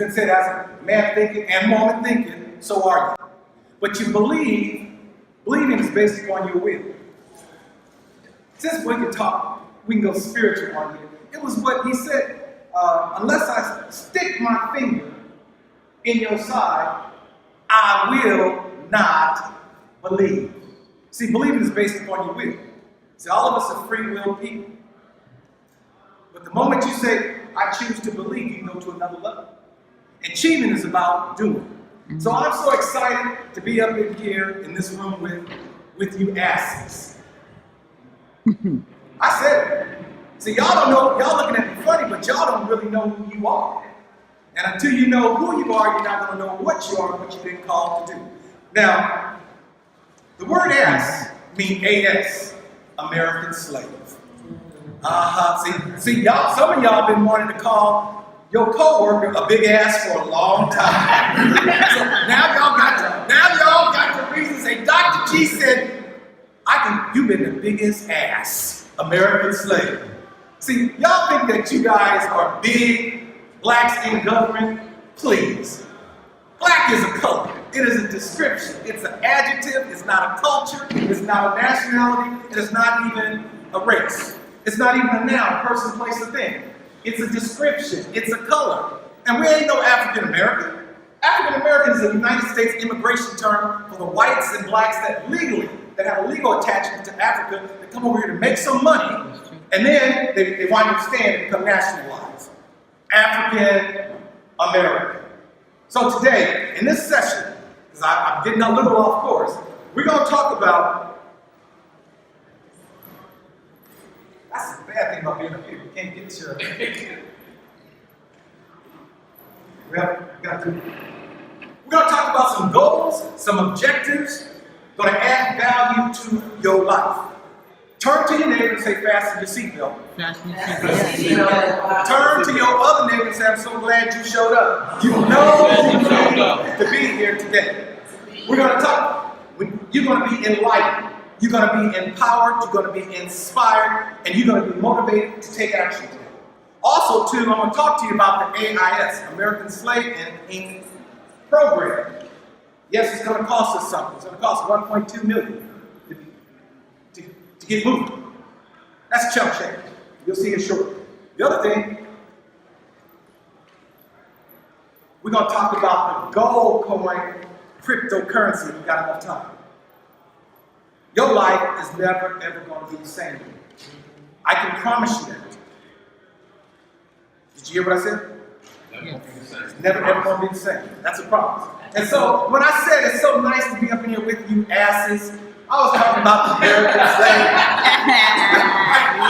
been said, as a man thinking and woman thinking, so are you. But you believing is based upon your will. Since we can talk, we can go spiritual on here. It was what he said, unless I stick my finger in your side, I will not believe. See, believing is based upon your will. See, all of us are free will people. But the moment you say, I choose to believe, you go to another level. Achievement is about doing. So I'm so excited to be up in here in this room with you asses. I said it. See, y'all don't know, y'all looking at me funny, but y'all don't really know who you are. And until you know who you are, you're not going to know what you are and what you've been called to do. Now, the word ass means AS, American slave. See, y'all, some of y'all been wanting to call your coworker a big ass for a long time. So now y'all got the reason to say, Dr. G said, you've been the biggest ass, American slave. See, y'all think that you guys are big, blacks in government? Please. Black is a color. It is a description. It's an adjective. It's not a culture. It's not a nationality. It is not even a race. It's not even a noun, a person, place, a thing. It's a description. It's a color. And we ain't no African American. African American is a United States immigration term for the whites and blacks that have a legal attachment to Africa, that come over here to make some money, and then they wind up staying and become nationalized. African American. So today, in this session, because I'm getting a little off course, we're going to talk about. That's the bad thing about being up here. You can't get your. We're going to talk about some goals, some objectives, going to add value to your life. Turn to your neighbor and say, fasten your seatbelt. Turn to your other neighbor and say, I'm so glad you showed up. You know to be here today. We're going to talk. You're going to be enlightened. You're going to be empowered, you're going to be inspired, and you're going to be motivated to take action today. Also, too, I'm going to talk to you about the AIS, American Slave and Ink Program. Yes, it's going to cost us something. It's going to cost $1.2 million to get moving. That's a chump change. You'll see it shortly. The other thing, we're going to talk about the gold coin cryptocurrency if we've got enough time. Your life is never, ever going to be the same. I can promise you that. Did you hear what I said? It's never, ever going to be the same. That's a promise. And so, when I said it's so nice to be up in here with you asses, I was talking about the American slave.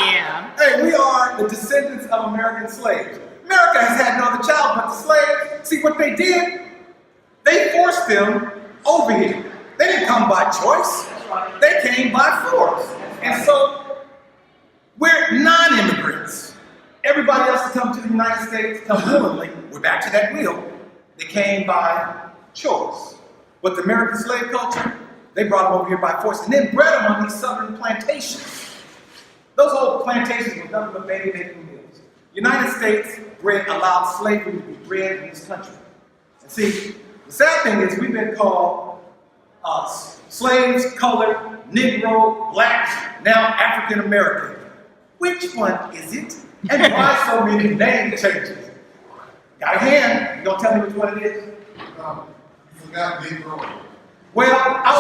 Yeah. Hey, we are the descendants of American slaves. America has had no other child but the slaves. See, what they did, they forced them over here. They didn't come by choice. They came by force. And so, we're non-immigrants. Everybody else that come to the United States come willingly. We're back to that will. They came by choice. But the American slave culture, they brought them over here by force and then bred them on these southern plantations. Those old plantations were nothing but baby-making mills. The United States allowed slavery to be bred in this country. And see, the sad thing is we've been called slaves, colored, Negro, black, now African American. Which one is it? And why so many name changes? Got a hand? You gonna tell me which one it is? You forgot Negro. Well, I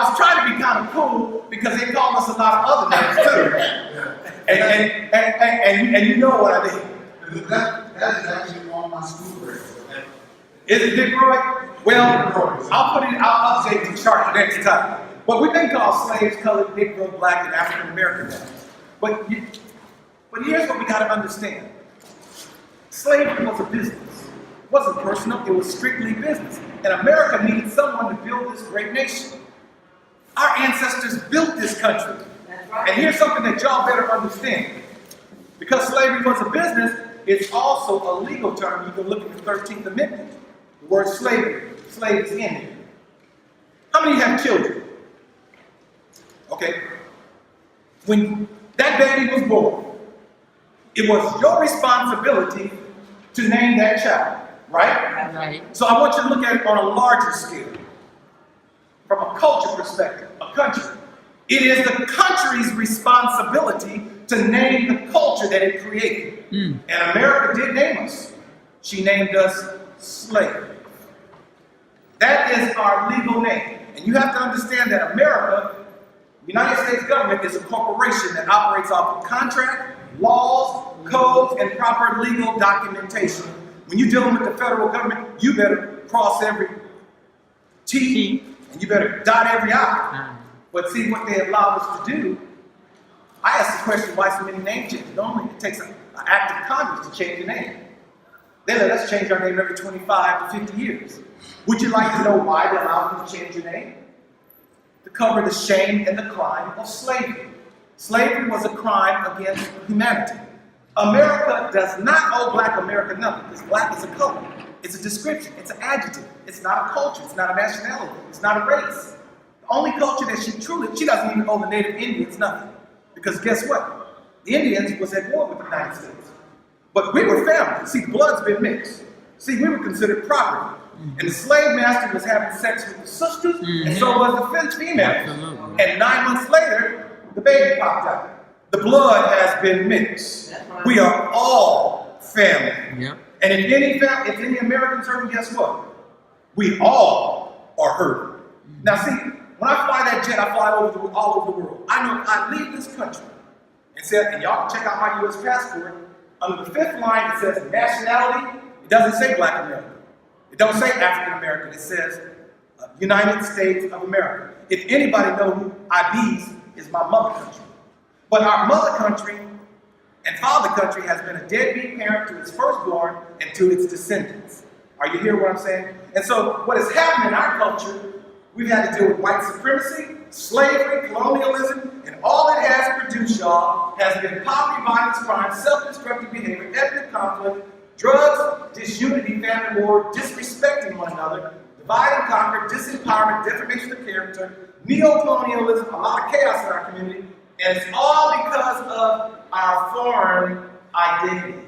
was trying to be kind of cool because they called us a lot of other names too. And you know what I mean. That is actually on my school record. Is it Negro? Well, I'll update the chart next time. But we've been called slaves, colored, Negro, black, and African American. But here's what we got to understand. Slavery was a business. It wasn't personal, it was strictly business. And America needed someone to build this great nation. Our ancestors built this country. And here's something that y'all better understand. Because slavery was a business, it's also a legal term. You can look at the 13th Amendment. The word slavery, slave is in here. How many have children? Okay. When that baby was born, it was your responsibility to name that child, right? Right. So I want you to look at it on a larger scale, from a culture perspective, a country. It is the country's responsibility to name the culture that it created. And America did name us. She named us slaves. That is our legal name. And you have to understand that America, the United States government, is a corporation that operates off of contract, laws, codes, and proper legal documentation. When you're dealing with the federal government, you better cross every T and you better dot every I. But see what they allowed us to do. I asked the question, why so many name changes? Normally it takes an act of Congress to change the name. They let us change our name every 25 to 50 years. Would you like to know why they allowed you to change your name? To cover the shame and the crime of slavery. Slavery was a crime against humanity. America does not owe black America nothing, because black is a color. It's a description. It's an adjective. It's not a culture. It's not a nationality. It's not a race. The only culture that she doesn't even owe the Native Indians nothing. Because guess what? The Indians was at war with the United States. But we were family. See, the blood's been mixed. See, we were considered property. And the slave master was having sex with the sisters, and so was the French female. And 9 months later, the baby popped out. The blood has been mixed. We are all family. Yep. And if any Americans hurting, guess what? We all are hurting. Now see, when I fly that jet, I fly all over the world. I know I leave this country and y'all can check out my U.S. passport. Under the 5th line, it says nationality. It doesn't say Black American. It don't say African American. It says United States of America. If anybody knows who IB's is my mother country. But our mother country and father country has been a deadbeat parent to its firstborn and to its descendants. Are you hearing what I'm saying? And so what has happened in our culture, we've had to deal with white supremacy, slavery, colonialism, and all it has produced, y'all, has been poverty, violence, crime, self-destructive behavior, ethnic conflict, drugs, disunity, family war, disrespecting one another, divide and conquer, disempowerment, defamation of character, neo-colonialism, a lot of chaos in our community, and it's all because of our foreign identity.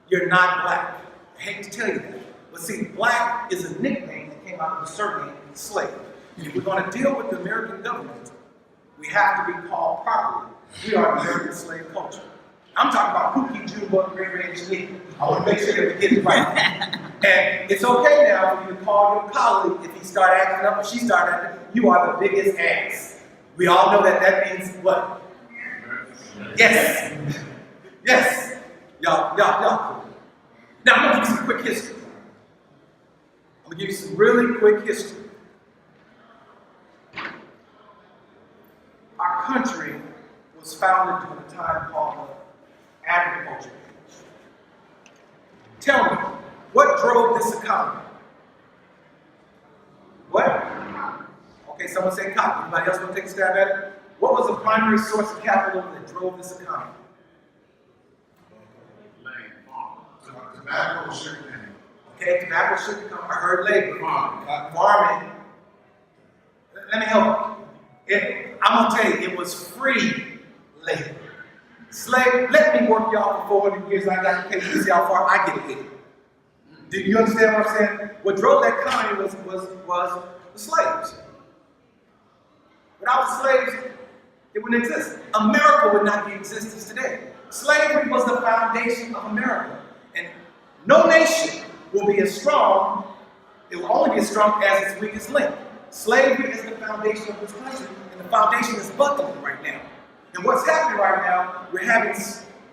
You're not black. I hate to tell you that. But see, black is a nickname that came out of the surname slave. And if we're going to deal with the American government, we have to be called properly. We are American slave culture. I'm talking about Pookie, Junebug, Great Red Sneaker. I want to make sure that we get it right. And it's okay now for you to call your colleague if he start acting up or she start acting up. You are the biggest ass. We all know that that means what? Yes. Yes. Y'all cool. Now, I'm going to give you some quick history. I'm going to give you some really quick history. Our country was founded during a time called the agriculture age. Tell me, what drove this economy? What? Okay, someone say cotton. Anybody else want to take a stab at it? What was the primary source of capital that drove this economy? Tobacco, sugar cane. Okay, tobacco, sugar cane. I heard labor. Farming. Let me help you. I'm going to tell you, it was free labor. Slave, let me work y'all for 400 years. I got to pay you to see how far I get paid. Do you understand what I'm saying? What drove that economy was the slaves. Without the slaves, it wouldn't exist. America would not be in existence today. Slavery was the foundation of America. And no nation will be as strong, it will only be as strong as its weakest link. Slavery is the foundation of this country, and the foundation is buckling right now. And what's happening right now, we're having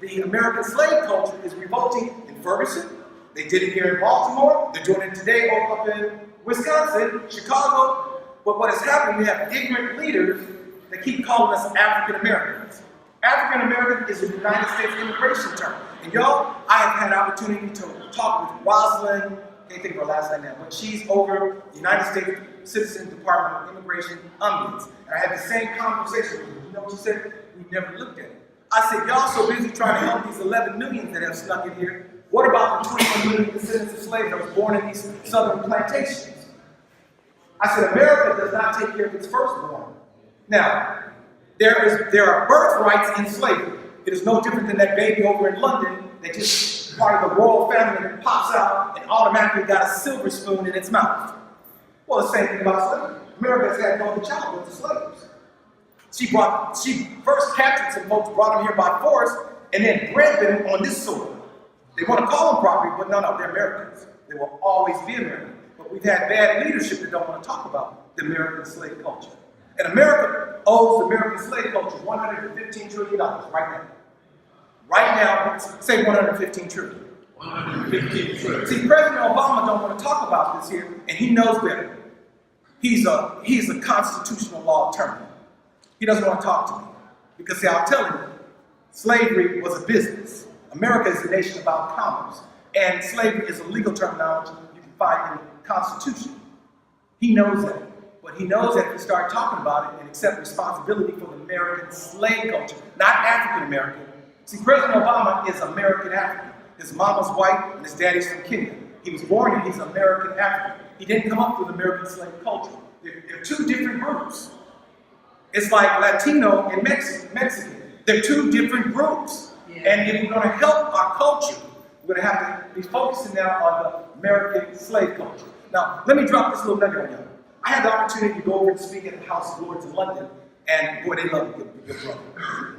the American slave culture is revolting in Ferguson. They did it here in Baltimore. They're doing it today up in Wisconsin, Chicago. But what has happened, we have ignorant leaders that keep calling us African Americans. African American is a United States immigration term. And y'all, I have had an opportunity to talk with Rosalind, can't think of her last name now, but she's over the United States Citizen Department of Immigration Ombuds. And I had the same conversation with her. You know what she said? We never looked at it. I said, y'all so busy trying to help these 11 million that have snuck in here. What about the 21 million descendants of slaves that was born in these southern plantations? I said, America does not take care of its firstborn. Now, there are birthrights in slavery. It is no different than that baby over in London that just part of the royal family that pops out and automatically got a silver spoon in its mouth. Well, the same thing about slavery. America has had no other child but the slaves. She first captured some folks, brought them here by force, and then bred them on this soil. They want to call them property, but no, they're Americans. They will always be American. But we've had bad leadership that don't want to talk about the American slave culture. And America owes the American slave culture $115 trillion right now. Right now, say 115 trillion. 115 trillion. See, President Obama don't want to talk about this here, and he knows better. He's a constitutional law attorney. He doesn't want to talk to me. Because see, I'll tell him, slavery was a business. America is a nation about commerce. And slavery is a legal terminology you can find in the Constitution. He knows that. But he knows that if we start talking about it and accept responsibility for the American slave culture, not African American. See, President Obama is American African. His mama's white and his daddy's from Kenya. He was born and he's American African. He didn't come up with American slave culture. They're two different groups. It's like Latino and Mexican. They're two different groups. Yeah. And if we're going to help our culture, we're going to have to be focusing now on the American slave culture. Now, let me drop this little nugget on you. I had the opportunity to go over and speak at the House of Lords in London, and boy, they love a good brother.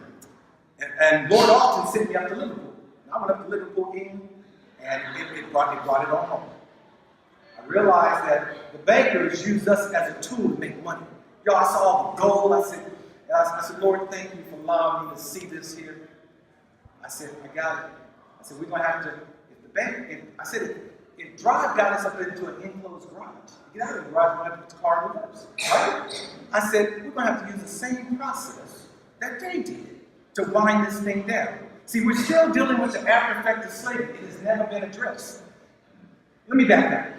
And Lord Alton sent me up to Liverpool. And I went up to Liverpool, England, and it brought it on home. I realized that the bankers used us as a tool to make money. Y'all, I saw all the gold. I said, Lord, thank you for allowing me to see this here. I said, I got it. I said, we're going to have to, if Drive got us up into an enclosed garage, get out of the garage, we're going to have to put the car in reverse, right? I said, we're going to have to use the same process that they did to wind this thing down. See, we're still dealing with the after effect of slavery. It has never been addressed. Let me back up.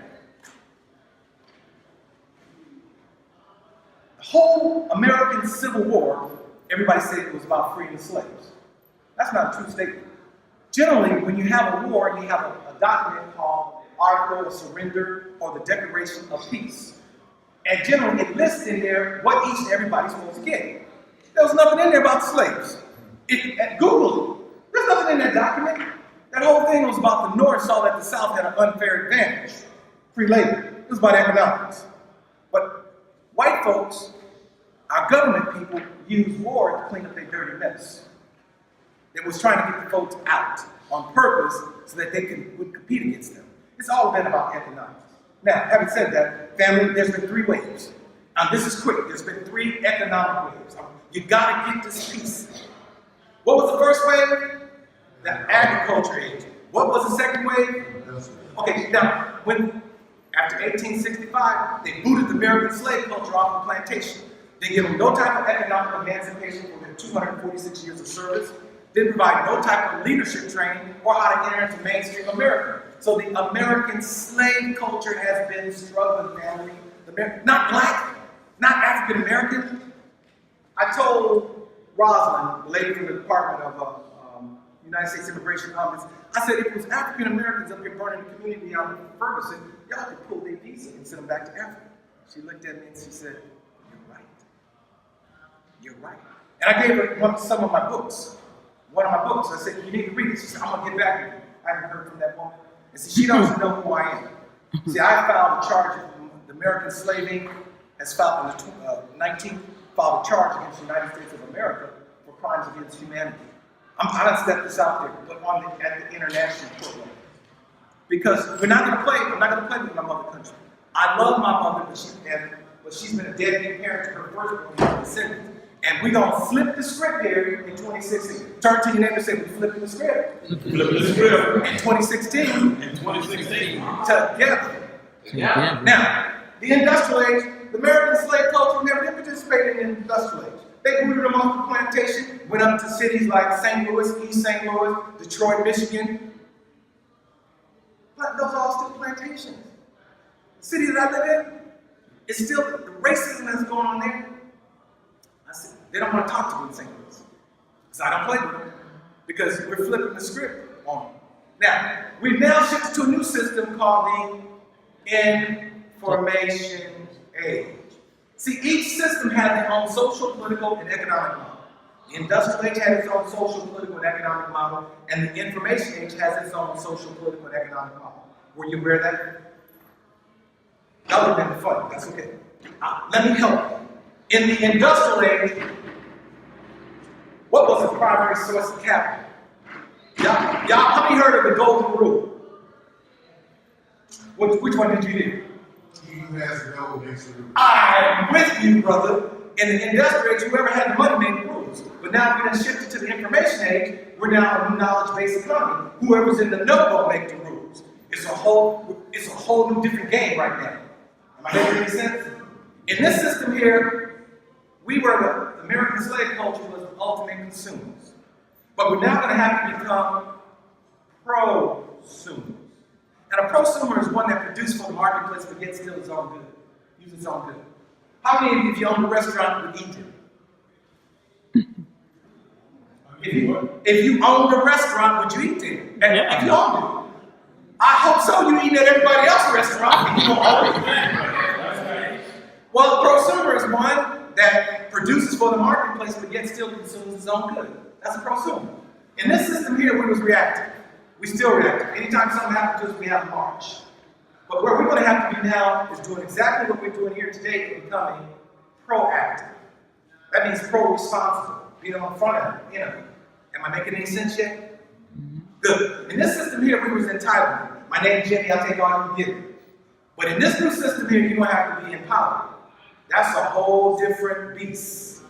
The whole American Civil War, everybody said it was about freeing the slaves. That's not a true statement. Generally, when you have a war, you have a document called Article of Surrender or the Declaration of Peace. And generally, it lists in there what each and everybody's supposed to get. There was nothing in there about the slaves. Google it. There's nothing in that document. That whole thing was about the North saw that the South had an unfair advantage. Free labor. It was about economics. But white folks, our government people, use war to clean up their dirty mess. It was trying to get the folks out on purpose so that they would compete against them. It's all been about economics. Now, having said that, family, there's been 3 waves. This is quick. There's been 3 economic waves. You got to get this piece. What was the first wave? The agriculture age. What was the second wave? Okay, now, after 1865, they booted the American slave culture off the plantation. They gave them no type of economic emancipation for their 246 years of service. Didn't provide no type of leadership training or how to enter into mainstream America. So the American slave culture has been struggling, family. Not black, not African American. I told Rosalind, the lady from the Department of United States Immigration Office, I said, if it was African Americans up here burning the community out in Ferguson, y'all could pull their visa and send them back to Africa. She looked at me and she said, you're right. You're right. And I gave her some of my books. One of my books. I said, you need to read it. She said, I'm going to get back to you. I haven't heard from that woman. And see, she doesn't know who I am. See, I filed a charge. The American Slave Inc. has filed on the 19th, filed a charge against the United States of America for crimes against humanity. I don't step this out there, but at the international court level. Because we're not going to play. I'm not going to play with my mother country. I love my mother, but she's been a deadbeat parent to her firstborn and her descendants. And we're going to flip the script here in 2016. Turn to your neighbor and say, we're flipping the script. Flipping the script. In 2016. In 2016. Together. Yeah. Now, the industrial age, the American slave culture never did participate in the industrial age. They booted them off the plantation, went up to cities like St. Louis, East St. Louis, Detroit, Michigan. But those are all still plantations. The city that I live in, it's still the racism that's going on there. I said, they don't want to talk to me in St. Louis. Because I don't play with them. Because we're flipping the script on them. Now, we've now shifted to a new system called the information age. See, each system has their own social, political, and economic law. The industrial age had its own social, political, and economic model, and the information age has its own social, political, and economic model. Were you aware of that? That would have been funny. That's okay. Let me help you. In the industrial age, what was the primary source of capital? Y'all, how many heard of the golden rule? Which one did you do? He who has the gold makes the rule. I'm with you, brother. In the industrial age, whoever had the money made the rules. But now we're going to shift it to the information age. We're now a new knowledge-based economy. Whoever's in the know will make the rules. It's a whole new different game right now. Am I making any sense? In this system here, we were the American slave culture was the ultimate consumers. But we're now going to have to become prosumers. And a prosumer is one that produces for the marketplace but yet still its own good. Use its own good. How many of you, if you owned a restaurant, would eat it? If you owned a restaurant, would you eat there? Yeah. If you owned it. I hope so. You eat at everybody else's restaurant and you don't own it. Well, a prosumer is one that produces for the marketplace but yet still consumes its own good. That's a prosumer. In this system here, we was reactive. We still reactive. Anytime something happens to us, we have a march. But where we're going to have to be now is doing exactly what we're doing here today and becoming proactive. That means pro-responsible, being on the front end, you know. Am I making any sense yet? Good. In this system here, we was entitled. My name's Jimmy, I'll take all you give. But in this new system here, you're going to have to be empowered. That's a whole different beast.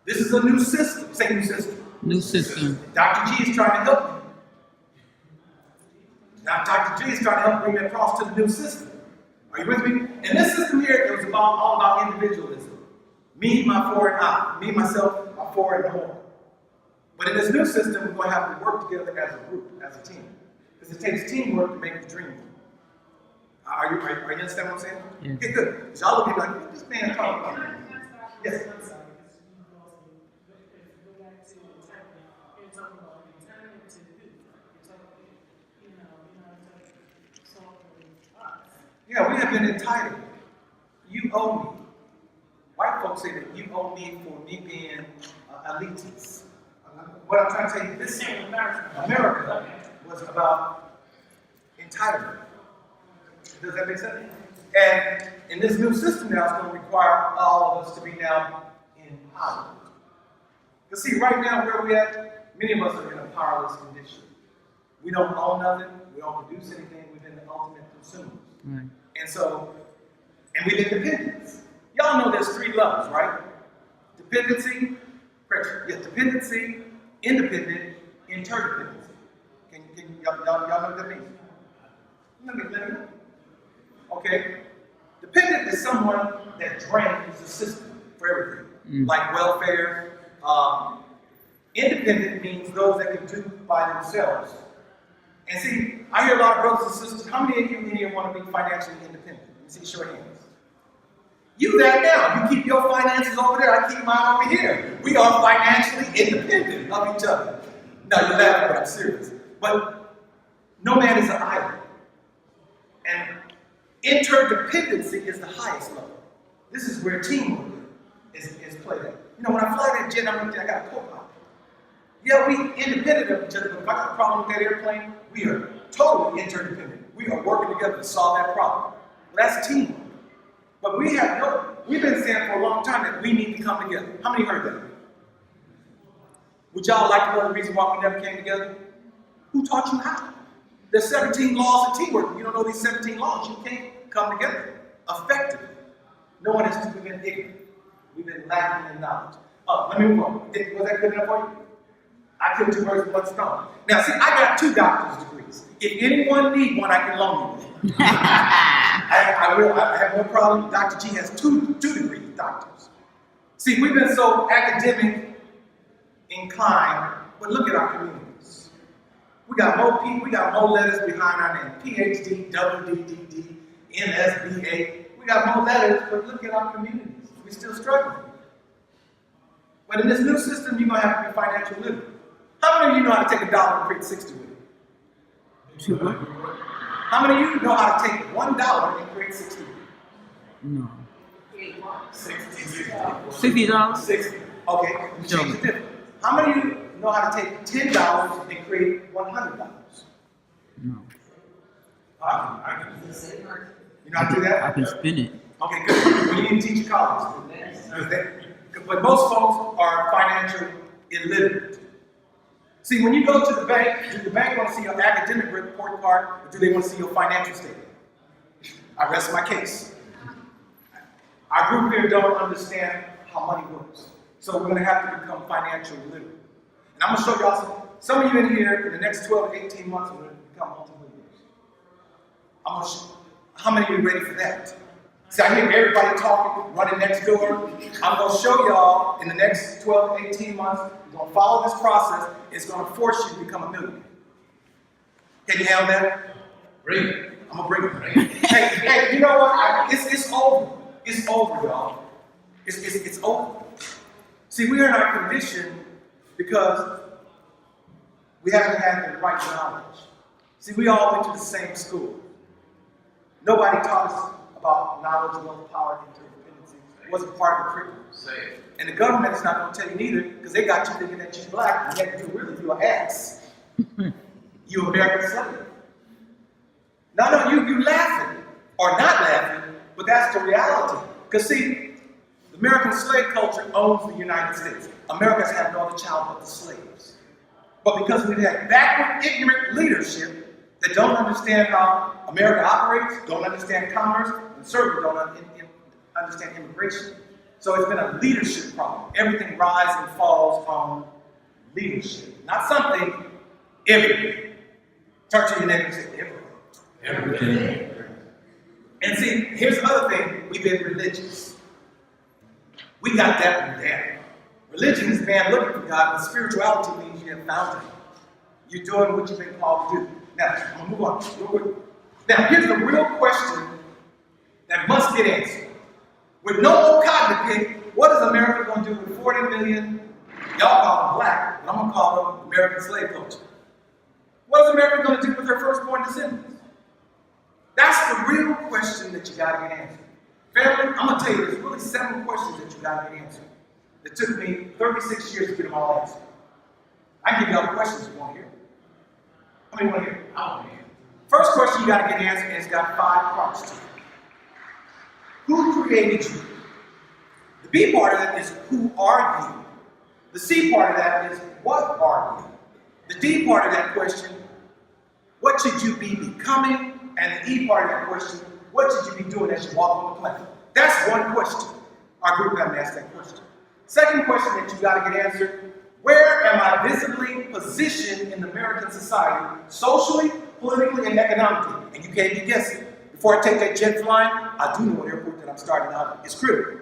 This is a new system. Say new system. New system. Dr. G is trying to help me. Now, Dr. G is trying to help bring me across to the new system. Are you with me? In this system here, it was all about individualism. Me, my four, and I. Me, myself, my four, and more. But in this new system, we're going to have to work together as a group, as a team. Because it takes teamwork to make the dream work. Are you understand what I'm saying? Yeah. Okay, good. So y'all looking like, what this man talking about? Yes. Yeah, we have been entitled. You owe me. White folks say that you owe me for me being elitist. What I'm trying to tell you, this America was about entitlement. Does that make sense? And in this new system now, it's going to require all of us to be now empowered. Because see, right now where we're at, many of us are in a powerless condition. We don't own nothing. We don't produce anything. We've been the ultimate consumers. Right. And we've been dependents. Y'all know there's three levels, right? Dependency, pressure. Yes, dependency, independent, interdependency. Y'all know what that means? Let me know. Okay. Dependent is someone that drains the system for everything, like welfare. Independent means those that can do by themselves. And see, I hear a lot of brothers and sisters, how many of you in here want to be financially independent? Let me see, show your hands. You that now. You keep your finances over there, I keep mine over here. We are financially independent of each other. No, you're laughing, but I'm serious. But no man is an island. And interdependency is the highest level. This is where teamwork is played out. You know, when I fly that jet, I got a co-pilot. Yeah, we independent of each other, but if I got a problem with that airplane, we are totally interdependent. We are working together to solve that problem. Well, that's teamwork. But we've been saying for a long time that we need to come together. How many heard that? Would y'all like to know the reason why we never came together? Who taught you how? There's 17 laws of teamwork. If you don't know these 17 laws, you can't come together effectively. No one has been ignorant. We've been lacking in knowledge. Let me move on. Was that good enough for you? I killed two birds with one stone. Now, see, I got 2 doctor's degrees. If anyone needs one, I can loan you one. I will. I have no problem. Dr. G has 2 degrees, doctors. See, we've been so academic inclined, but look at our communities. We got more people, we got more letters behind our name. PhD, WDDD, MSBA. We got more letters, but look at our communities. We're still struggling. But in this new system, you're going to have to be financial literate. How many of you know how to take $1 and create 60 with it? How many of you know how to take $1 and create 60 with it? No. 60. $60? 60. Okay, let me change the difference. How many of you know how to take $10 and create $100? No. I can do that. You know how to do that? I can spin it. Okay, good. Well, you need to teach your college. But most folks are financially illiterate. See, when you go to the bank, do the bank want to see your academic report card, or do they want to see your financial statement? I rest my case. Our group here don't understand how money works. So we're going to have to become financially literate. And I'm going to show y'all some of you in here in the next 12 to 18 months are going to become multimillionaires. I'm going to show how many of you are ready for that? See, I hear everybody talking, running next door. I'm going to show y'all in the next 12 to 18 months, we're going to follow this process. It's going to force you to become a millionaire. Can you handle that? Bring it. I'm going to bring it. Hey, you know what? It's over. It's over, y'all. It's over. See, we are in our condition because we haven't had the right knowledge. See, we all went to the same school. Nobody taught us about knowledge, wealth, power, interdependency. It wasn't part of the curriculum. And the government is not going to tell you neither, because they got you thinking that you're black, and yet you're an ass. You American slave. No, you laughing, or not laughing, but that's the reality. Because see, the American slave culture owns the United States. Americans have no other child but the slaves. But because we've had backward, ignorant leadership that don't understand how America operates, don't understand commerce, and certainly don't understand immigration. So it's been a leadership problem. Everything rises and falls on leadership. Not something, everything. Turn to your neighbor and say, everything. And see, here's the other thing, we've been religious. We got that one down. Religion is man looking for God, but spirituality means you have found Him. You're doing what you've been called to do. Now, I'm going to move on. Now, here's the real question that must get answered. With no more cotton to pick, what is America going to do with 40 million, y'all call them black, but I'm going to call them American slave culture? What is America going to do with her firstborn descendants? That's the real question that you got to get answered. Family, I'm going to tell you, there's really 7 questions that you got to get answered. It took me 36 years to get them all answered. I can give you all the questions you want to hear. How many want to hear? I want to hear. First question you got to get answered, and it's got 5 parts to it. Who created you? The B part of that is who are you? The C part of that is what are you? The D part of that question, what should you be becoming? And the E part of that question, what should you be doing as you walk on the planet? That's one question. Our group haven't asked that question. Second question that you got to get answered, where am I visibly positioned in American society, socially, politically, and economically? And you can't be guessing. Before I take that jet flying, I do know what airport that I'm starting out at. It's critical.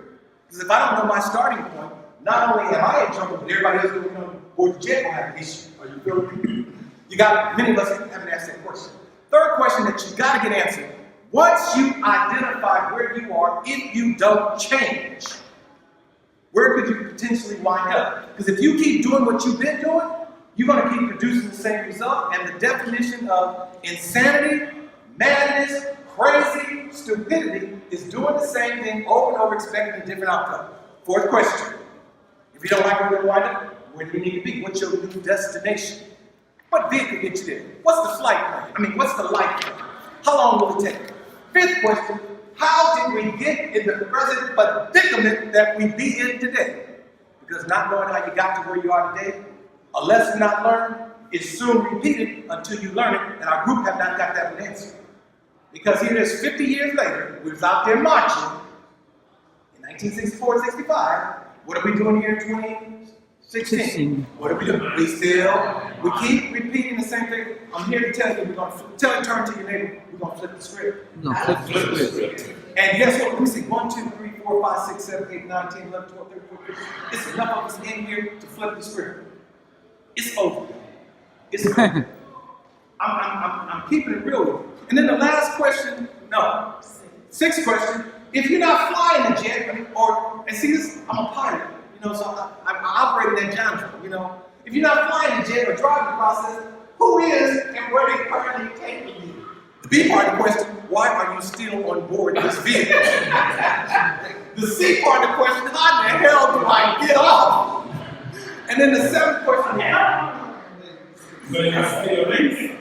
Because if I don't know my starting point, not only am I in trouble, but everybody else going to board the jet will have an issue. Are you feeling me? Many of us haven't asked that question. Third question that you got to get answered, once you identify where you are, if you don't change, where could you potentially wind up? Because if you keep doing what you've been doing, you're going to keep producing the same result. And the definition of insanity, madness, crazy, stupidity is doing the same thing over and over, expecting a different outcome. Fourth question. If you don't like where you're going to wind up, where do you need to be? What's your new destination? What vehicle gets you there? What's the flight plan? What's the life plan? How long will it take? Fifth question. How did we get in the present predicament that we be in today? Because not knowing how you got to where you are today, a lesson not learned is soon repeated until you learn it, and our group have not got that one answered. Because here it is 50 years later, we was out there marching in 1964 and 65. What are we doing here in 2016? What are we doing? We keep repeating the same thing. I'm here to tell you, we're going to turn to your neighbor, we're going to flip the script. And guess what? Let me see. 1, 2, 3, 4, 5, 6, 7, 8, 9, 10, 11, 12, 13, 14, 15. It's enough of us in here to flip the script. It's over. It's over. I'm keeping it real with you. And then the last question, no. 6th question, if you're not flying a jet, and see this, I'm a pilot, so I'm operating that genre, If you're not flying a jet or driving the process, who is and where they currently taking you? The B part of the question, why are you still on board this vehicle? The The C part of the question, how in the hell do I get off? And then the seventh question, But you still race.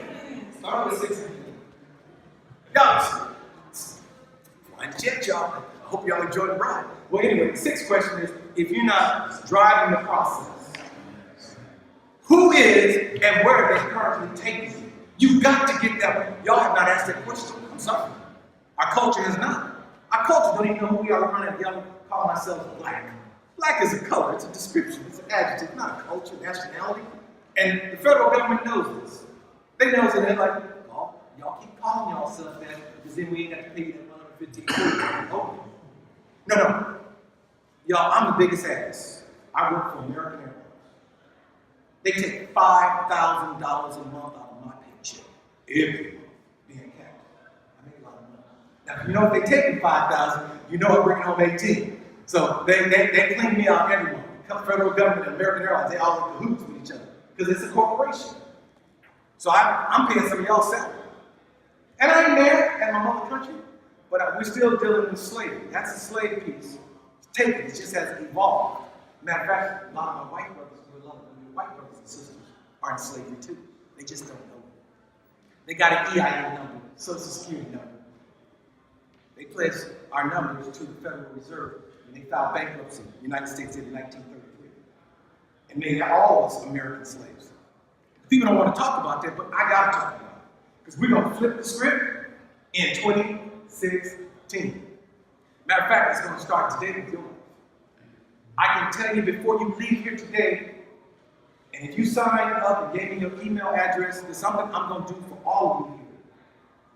start with 16. Guys, flying jet, y'all. I hope y'all enjoyed the ride. Well, anyway, the sixth question is, if you're not driving the process, who is and where are they currently taking you? You got to get that one. Y'all have not asked that question. I'm sorry. Our culture has not. Our culture don't even know who we are. We're trying to yell, call ourselves black. Black is a color. It's a description. It's an adjective, not a culture, nationality. And the federal government knows this. They know it. They're like, oh, y'all keep calling yourself that because then we ain't got to pay you that $115. Oh. No. Y'all, I'm the biggest ass. I work for American Airlines. They take $5,000 a month out of my paycheck every month being captain. I make a lot of money. Now, you know if they take the $5,000, you know I'm bringing home 18. So they clean me out every month. The federal government and American Airlines, they all in cahoots with each other because it's a corporation. So I'm paying some of y'all's salary. And I ain't mad at my mother country, but we're still dealing with slavery. That's a slave piece. It's taken. It just has evolved. Matter of fact, a lot of my white brothers and sisters are in slavery too. They just don't know it. They got an EIN number, Social Security number. They pledged our numbers to the Federal Reserve when they filed bankruptcy. The United States did in 1933. And made all of us American slaves. People don't want to talk about that, but I got to talk about it. Because we're going to flip the script in 2016. Matter of fact, it's going to start today with your life. I can tell you before you leave here today, and if you sign up and gave me your email address, there's something I'm going to do for all of you here.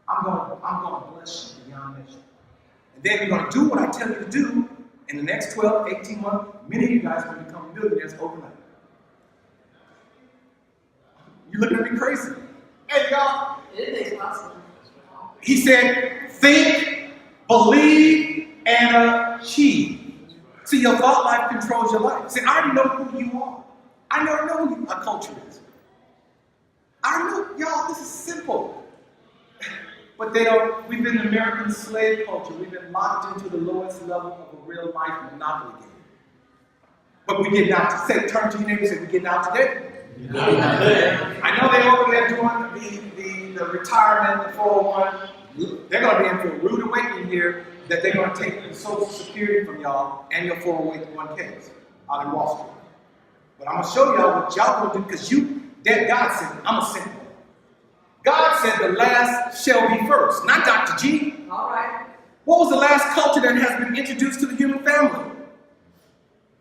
I'm going to bless you beyond measure. And then you're going to do what I tell you to do. In the next 12, 18 months, many of you guys are going to become millionaires overnight. You're looking at me crazy. Hey, y'all. It is possible. He said, think, believe, and achieve. See, your thought life controls your life. See, I already know who you are. I already know who our culture is. I already know, y'all, this is simple. But they don't, we've been American slave culture. We've been locked into the lowest level of a real life monopoly game. But we get out to say, turn to your neighbor and say, we getting out today. I know they're over there doing the retirement, the 401. They're going to be in for a rude awakening here that they're going to take the Social Security from y'all and your 401ks out in Wall Street. But I'm going to show y'all what y'all going to do because God said, I'm a simple. God said the last shall be first, not Dr. G. All right. What was the last culture that has been introduced to the human family?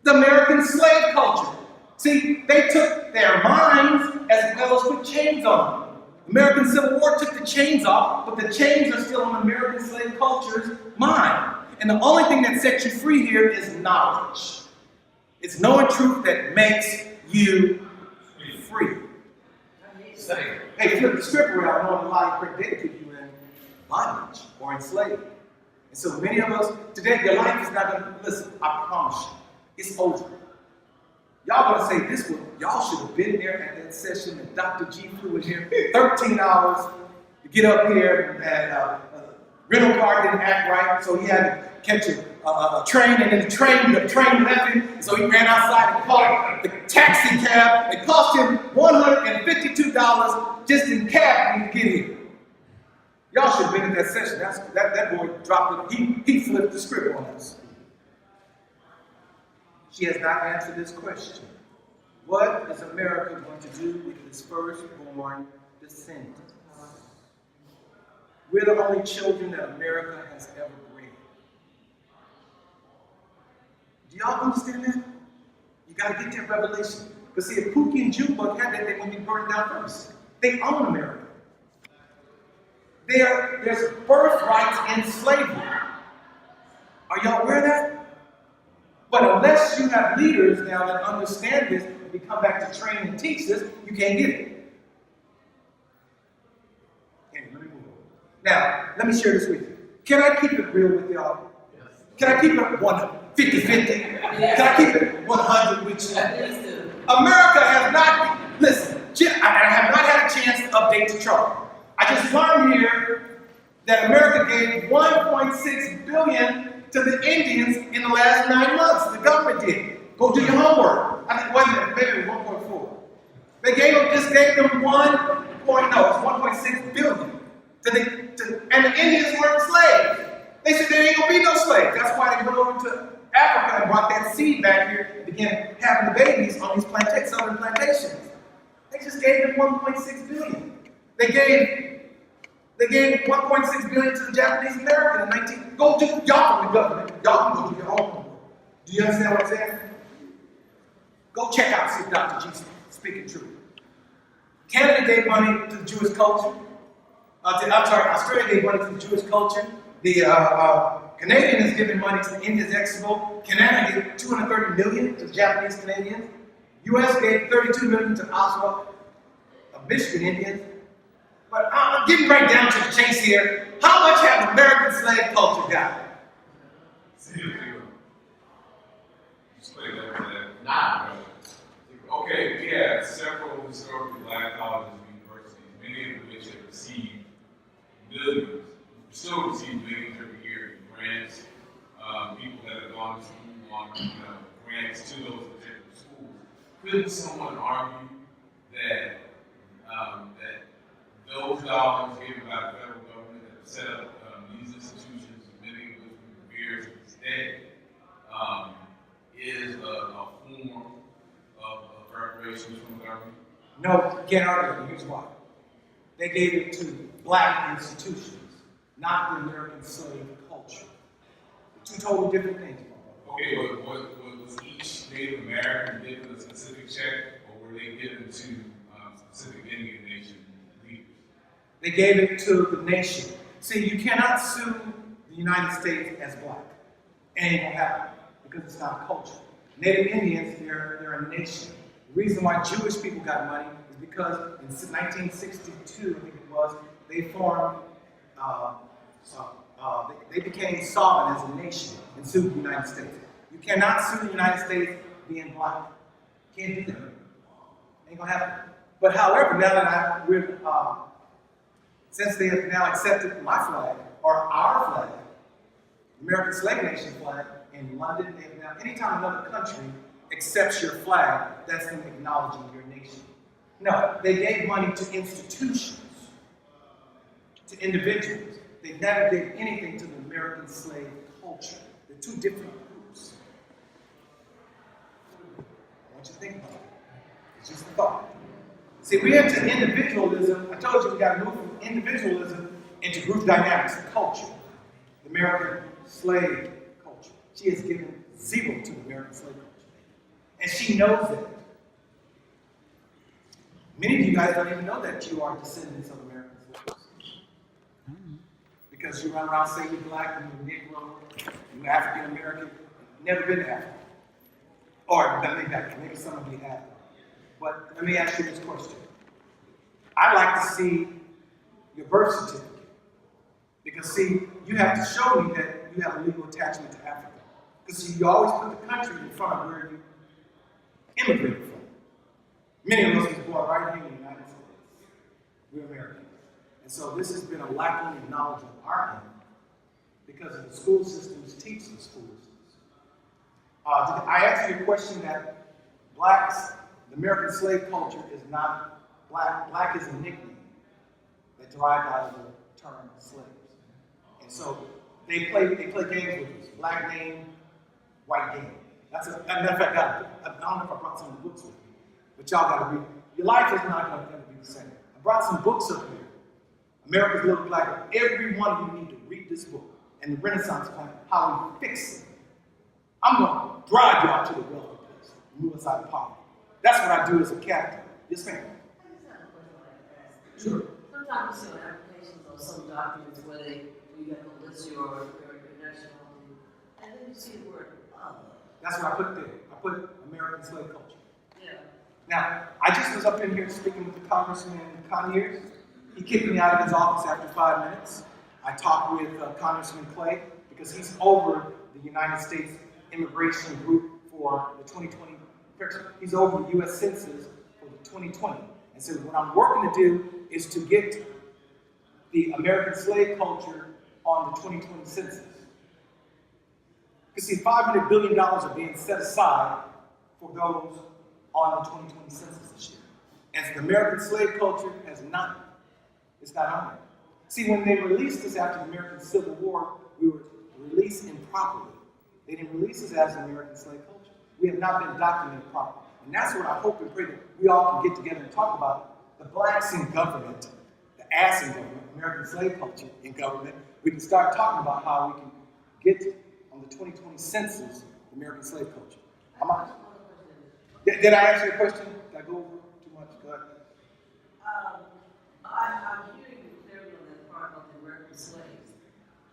The American slave culture. See, they took their minds as well as put chains on them. American Civil War took the chains off, but the chains are still on American slave culture's mind. And the only thing that sets you free here is knowledge. It's knowing truth that makes you free. Hey, flip the script around, knowing the lie predicted you in bondage or enslaved. And so many of us, today, your life is not going to, listen, I promise you, it's over. Y'all gonna say this one, y'all should have been there at that session that Dr. G flew in here 13 hours to get up here and rental car didn't act right, so he had to catch a train, and then the train left him, so he ran outside and called the taxi cab. It cost him $152 just in cab to get here. Y'all should have been at that session. That boy dropped it. He flipped the script on us. She has not answered this question. What is America going to do with its firstborn descendants? We're the only children that America has ever bred. Do y'all understand that? You got to get that revelation. Because see, if Pookie and Junebug had that, they would be burned down first. They own America. There's birthrights in slavery. Are y'all aware of that? But unless you have leaders now that understand this, and we come back to train and teach this, you can't get it. Okay, let me move on. Now, let me share this with you. Can I keep it real with y'all? Yes. Can I keep it 50-50? Can I keep it 100 with you? America has not, listen, I have not had a chance to update the chart. I just learned here that America gave $1.6 billion to the Indians in the last 9 months. The government did. Go do your homework. I think, wait a minute, maybe it was 1.4. They just gave them 1.6 billion. And the Indians weren't slaves. They said there ain't gonna be no slaves. That's why they went over to Africa and brought that seed back here and began having the babies on these southern plantations. They just gave them 1.6 billion. They gave 1.6 billion to the Japanese American in 19. Go do y'all from the government. Y'all can go do your own homework. Do you understand what I'm saying? Go check out see if Dr. G speaking truth. Canada gave money to the Jewish culture. Australia gave money to the Jewish culture. The Canadian is giving money to the Indians Expo. Canada gave $230 million to the Japanese Canadians. U.S. gave $32 million to Oshawa, Michigan Indians. But I'm getting right down to the chase here. How much have American slave culture got? Explain that to that. Nah. Okay, we have several historically black colleges and universities, many of which have received millions, still receive millions every year in grants. People that have gone to school on grants to those particular schools. Couldn't someone argue that that those dollars given by the federal government that have set up these institutions, many of which we revere to this day, is a form of reparations from the government? No, can't argue. Here's why. They gave it to black institutions, not the American slave culture. Two totally different things. Okay, but was each Native American given a specific check, or were they given to specific Indian nation leaders? They gave it to the nation. See, you cannot sue the United States as black. It ain't gonna happen because it's not a culture. Native Indians, they're a nation. The reason why Jewish people got money is because in 1962, I think it was, they formed, they became sovereign as a nation and sued the United States. You cannot sue the United States being black. Can't do that. Ain't gonna happen. But however, now that since they have now accepted my flag, or our flag, the American Slave Nation flag, in London, they have now, anytime another country accepts your flag, that's them acknowledging your nation. No, they gave money to institutions, to individuals. They never gave anything to the American slave culture. They're two different groups. I want you to think about it. It's just a thought. See, we enter individualism. I told you we got to move from individualism into group dynamics and culture. The American slave culture. She has given zero to the American slave culture. And she knows that. Many of you guys don't even know that you are descendants of American slaves. Because you run around saying you're black and you're Negro, you're African American, never been to Africa. Or maybe some of you have. But let me ask you this question. I'd like to see your birth certificate. Because see, you have to show me that you have a legal attachment to Africa. Because see, you always put the country in front of where you immigrated from. Many of us was born right here in the United States. We're Americans. And so this has been a lacking in knowledge on our end because of the school systems teach the school systems. I asked you a question that blacks, the American slave culture is not black. Black is a nickname that derived out of the term slaves. And so they play games with us. Black name, white game. That's a matter of fact, I don't know if I brought some of the books with me, but y'all got to read. Your life is not going to be the same. I brought some books up here. America's Little Black. Every one of you need to read this book and the Renaissance plan, how we fix it. I'm going to drive y'all to the wealthy place, move us out of poverty. That's what I do as a captain. Yes, ma'am. Sure. Sometimes you see on applications or some documents where you have to list your nationality, and then you see the word other. That's what I put there. I put American slave culture. Yeah. Now, I just was up in here speaking with the Congressman Conyers. He kicked me out of his office after 5 minutes. I talked with Congressman Clay because he's over the United States immigration group for the 2020. He's over the U.S. Census for the 2020. And so what I'm working to do is to get the American slave culture on the 2020 census. You see, $500 billion are being set aside for those on the 2020 census this year. And the American slave culture it's not on there. See, when they released us after the American Civil War, we were released improperly. They didn't release us as American slave culture. We have not been documented properly. And that's what I hope and pray that we all can get together and talk about. The blacks in government, the ass in government, American slave culture in government. We can start talking about how we can get on the 2020 census American slave culture. Did I answer your question? Did I go over too much? Go ahead. I'm hearing you clearly on that part of the American slaves.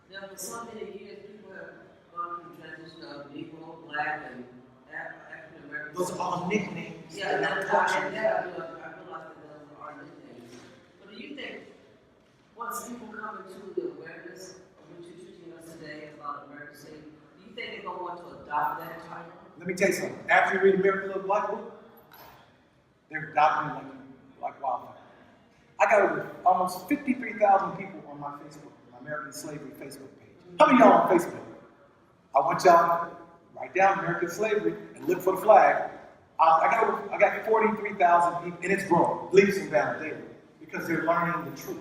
Now, for so many years, people have gone through the transition of Negro, Black, and African American. Those are all nicknames. Yeah, and I realize that those are nicknames. But do you think once people come into the awareness of what you're teaching us today about American slavery, do you think they're going to want to adopt that title? Let me tell you something. After you read American Little Black Book, they're adopting like wildfire. I got over almost 53,000 people on my Facebook, my American Slavery Facebook page. How many of y'all on Facebook? I want y'all to write down American Slavery and look for the flag. I got 43,000 people, and it's growing, leaps and bounds daily, because they're learning the truth.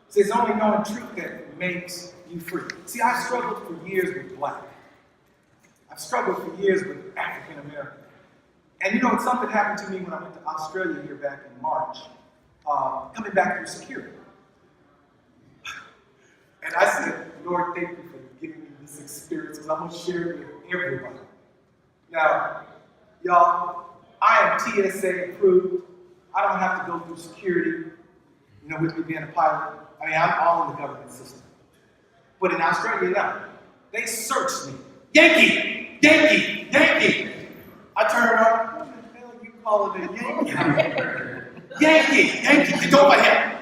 See, it's only knowing truth that makes you free. See, I struggled for years with black. I've struggled for years with African American. And you know, something happened to me when I went to Australia here back in March, coming back through security. And I said, Lord, thank you for giving me this experience, because I'm going to share it with everybody. Now, y'all, I am TSA approved. I don't have to go through security, with me being a pilot. I mean, I'm all in the government system. But in Australia now, they searched me. Yankee! Yankee! Yankee! I turned around, what the hell are you calling it Yankee? Yankee! Yankee! Get over here!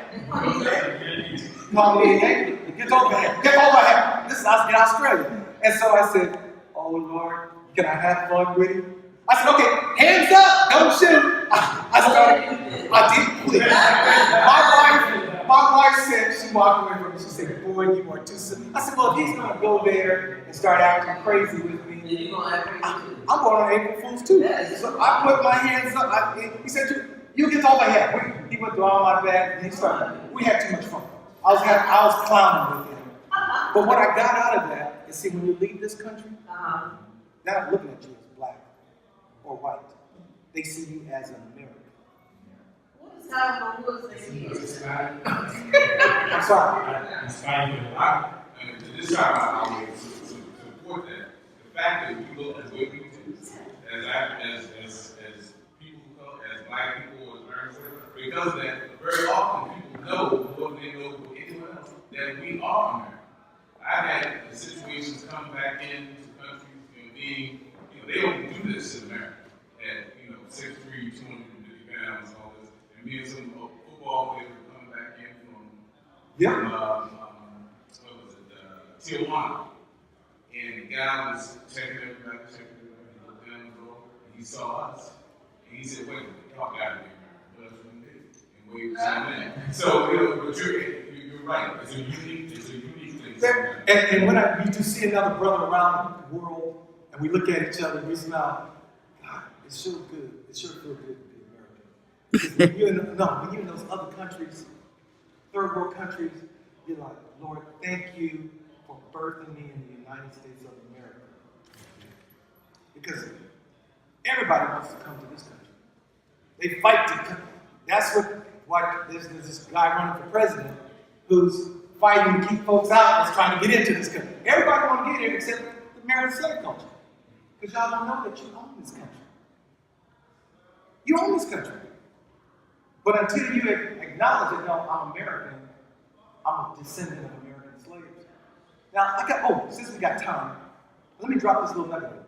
Call me a Yankee. Get over here. Get over here. This is in Australia. And so I said, oh Lord, can I have fun with you? I said, okay, hands up, don't shoot. I did please. My wife said, she walked away from me, she said, boy, you are too soon. I said, well, if he's going to go there and start acting crazy with me, I'm going on April Fool's too. So I put my hands up. He said, you get over here. He went through all my bag and he started. We had too much fun. I was clowning with him. But what I got out of that is, see, when you leave this country, they're not looking at you as black or white. They see you as an American. I'm sorry. This time I would support that. The fact that we look at what we do as people who come, as black people, as Americans, because that very often people know what they know for anyone else, that we are American. I've had situations come back into countries, being, they don't do this in America. At 6'3", 250 pounds, and all this, and me and some football players were coming back in from Tijuana, and the guy was checking everybody, he looked down the door, and he saw us, and he said, "Wait a minute, y'all got to be American." But we did, and waved his hand in. So but you're right. It's a unique thing. And when I used to see another brother around the world, and we look at each other and we smile, God, it's so good. It sure feels good to be American. When you're in those other countries, third world countries, you're like, Lord, thank you for birthing me in the United States of America. Because everybody wants to come to this country. They fight to come. That's what there's this guy running for president who's fighting to keep folks out that's trying to get into this country. Everybody wants to get here except the American slave culture. Because y'all don't know that you own this country. You own this country. But until you acknowledge that, no, I'm American, I'm a descendant of American slaves. Now, since we got time, let me drop this little nugget.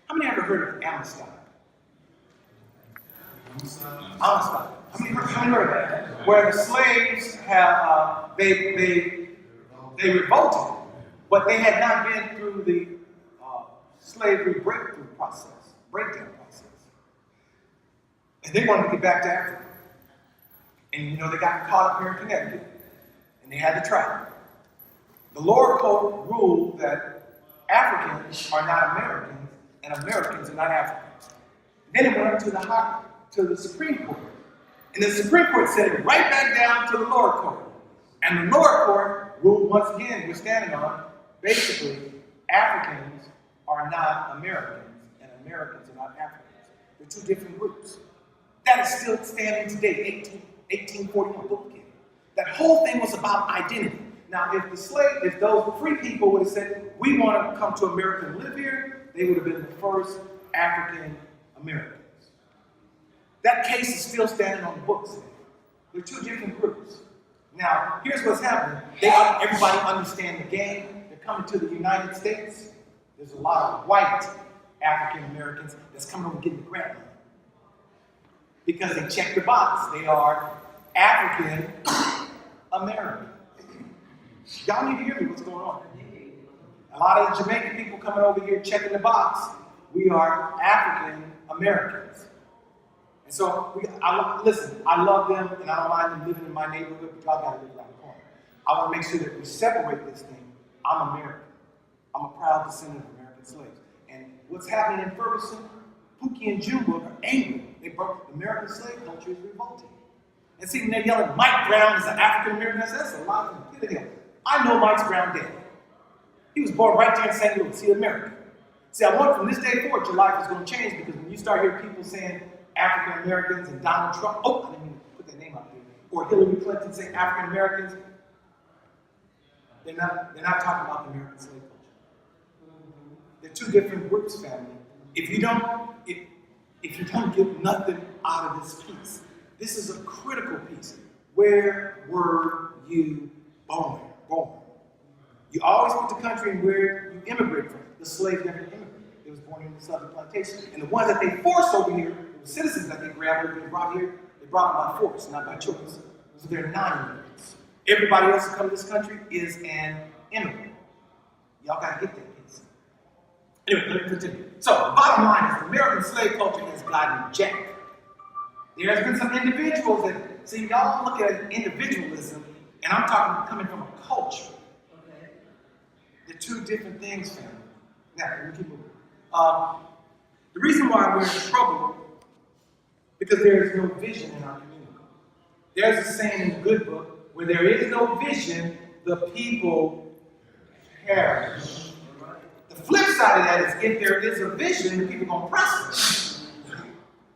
How many ever heard of Amistad? Amistad. How many heard of that? Where the slaves have, they revolted, but they had not been through the slavery breakdown process. And they wanted to get back to Africa. And they got caught up here in Connecticut. and they had the tribe. The lower court ruled that Africans are not Americans, and Americans are not Africans. Then it went up to the Supreme Court. And the Supreme Court sent it right back down to the lower court. And the lower court ruled once again, we're standing on, basically, Africans are not Americans, and Americans are not Africans. They're two different groups. That is still standing today, 1841, book kid. That whole thing was about identity. Now, if those free people would have said, we want to come to America and live here, they would have been the first African Americans. That case is still standing on the books. They're two different groups. Now, here's what's happening. Everybody understand the game. They're coming to the United States. There's a lot of white African Americans that's coming over getting the grant money. Because they check the box. They are African American. Y'all need to hear me what's going on. A lot of the Jamaican people coming over here checking the box. We are African Americans. And so, listen, I love them and I don't mind them living in my neighborhood, but y'all gotta live around the corner. I want to make sure that we separate this thing. I'm American. I'm a proud descendant of American slaves. And what's happening in Ferguson, Pookie and Junebug are angry. They broke the American slave culture is revolting. And see, when they're yelling, Mike Brown is an African American, that's a lot of them. Get it. I know Mike's Brown dad. He was born right there in St. Louis. He's American. See, I want from this day forward, your life is going to change because when you start hearing people saying African Americans and Donald Trump, I didn't even put that name out there, or Hillary Clinton saying African Americans, they're not talking about the American slave culture. They're two different groups, family. If you don't get nothing out of this piece, this is a critical piece. Where were you born? You always put the country in where you immigrated from. The slaves never immigrated. They was born in the southern plantation. And the ones that they forced over here, the citizens that they grabbed over and brought here, they brought them by force, not by choice. So they're non-immigrants. Everybody else who comes to this country is an immigrant. Y'all gotta get that piece. Anyway, let me continue. So, bottom line is the American slave culture has gotten jacked. There has been some individuals that, see, y'all look at individualism, and I'm talking coming from a culture. Okay. They're two different things, family. Now, let me keep moving. The reason why we're in trouble, because there is no vision in our community. There's a saying in the good book, where there is no vision, the people perish. The flip side of that is if there is a vision, the people are going to prosper.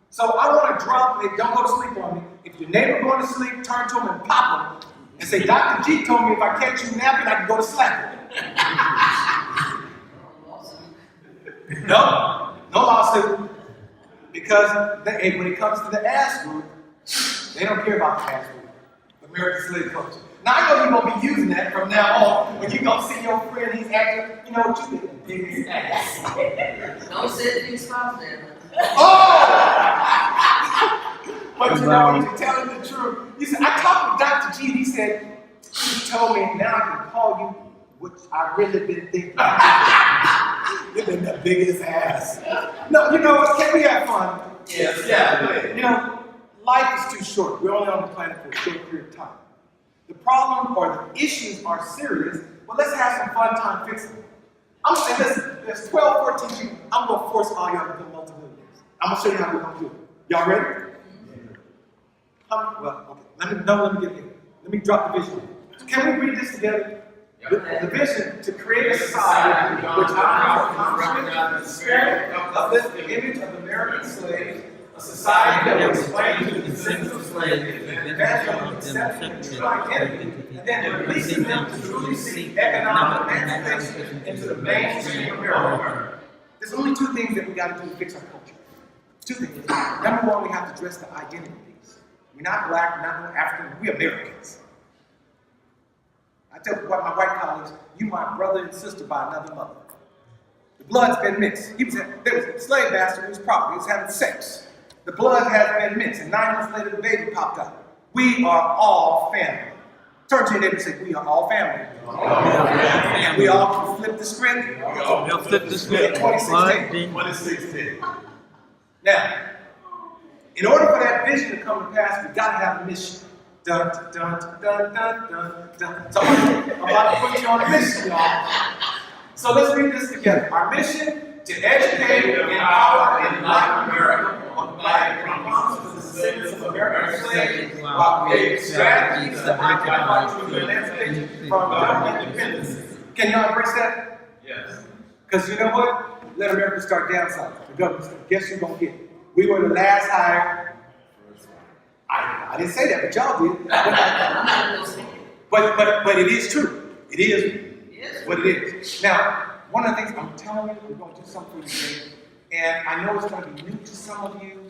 So I want to drop it, don't go to sleep on me. If your neighbor going to sleep, turn to him and pop him and say, Dr. G told me if I catch you napping, I can go to slap him. No lawsuit. Because when it comes to the ass group, they don't care about the ass group. American slave culture. Now I know you're going to be using that from now on when you're going to see your friend, he's acting, you know what you did, biggest ass. Don't say things about them. But you know, you're telling the truth. You said, I talked with Dr. G, he told me, now I can call you what I really been thinking. You've been the biggest ass. No, you know what, can we have fun? Yes, yeah. You know, life is too short. We're only on the planet for a short period of time. The problem or the issues are serious, but let's have some fun time fixing them. I'm going to say, listen, there's 12, 14 people. I'm going to force all y'all to become multimillionaires. I'm going to show you how we're going to do it. Y'all ready? Okay. Let me get here. Let me drop the vision. Can we read this together? The vision to create a society which honors the spirit of the image of American slaves, a society that will explain to the descendants of slaves the advantage of accepting and true identity, and then releasing them to truly seek economic emancipation into the mainstream of America. There's only two things that we got to do to fix our culture. Two things. Number one, we have to address the identity piece. We're not black, we're not African, we're Americans. I tell my white colleagues, you my brother and sister by another mother. The blood's been mixed. There was a slave master who was property, he was having sex. The blood has been mixed, and 9 months later the baby popped out. We are all family. Turn to your neighbor and say, we are all family. We all can flip the script. We'll flip the script. 2016. Now, in order for that vision to come to pass, we got to have a mission. Dun, dun, dun, dun, dun, dun. So I'm about to put you on a mission, y'all. So let's read this together. Our mission: to educate, empower, and enlighten America on the life and promises of the descendants of American slaves while creating strategies to identify true emancipation from government dependency. Can y'all embrace that? Yes. Because you know what? Let America start downsizing. The government, guess you're going to get it. We were the last hire. I didn't say that, but y'all did. But it is true. It is what it is. Now, one of the things I'm telling you, we're going to do something for you today, and I know it's going to be new to some of you.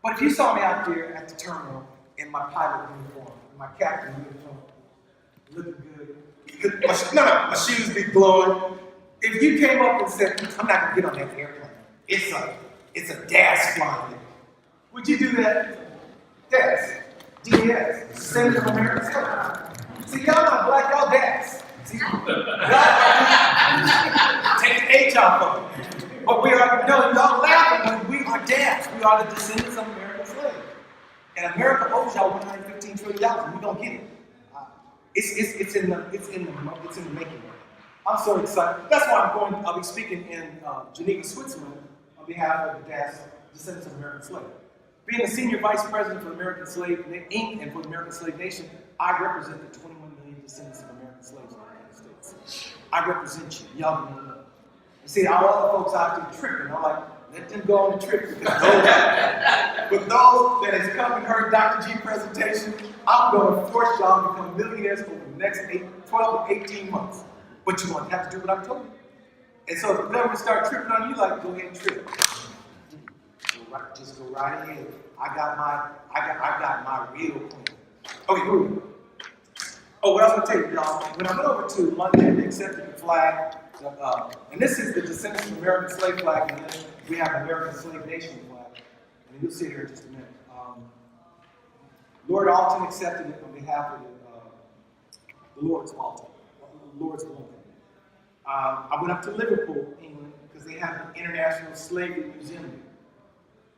But if you saw me out there at the terminal in my pilot uniform, in my captain uniform, looking good, my shoes be glowing. If you came up and said, I'm not going to get on that airplane, it's a DAS flying. Would you do that? DAS. DAS. Descendant of American Slaves. See, y'all not black, y'all DAS. See? Take the H off of it. But we are, no, y'all laughing, but we are DAS. We are the descendants of American slaves. And America owes y'all $115 trillion. We don't get it. It's in the making. I'm so excited. That's why I'll be speaking in Geneva, Switzerland on behalf of the DAS, Descendants of American Slaves. Being the Senior Vice President for the American Slave Inc. and for the American Slave Nation, I represent the 21 million descendants of American slaves in the United States. I represent you. Y'all don't know. You see, all other folks out there tripping. I'm like, let them go on the trip. Because those that has come and heard Dr. G presentation, I'm going to force y'all to become millionaires over the next 12 to 18 months. But you're going to have to do what I'm told you. And so if the government start tripping on you, like, go ahead and trip. Just go right ahead. I got my real plan. Okay, here we go. Oh, what I was going to tell you, y'all, when I went over to London, they accepted the flag, and this is the Descendants of American Slave flag, and then we have American Slave Nation flag. And you'll see it here in just a minute. Lord Alton accepted it on behalf of the Lord's Alton, Lord's Alton. I went up to Liverpool, England, because they have an International Slavery Museum there.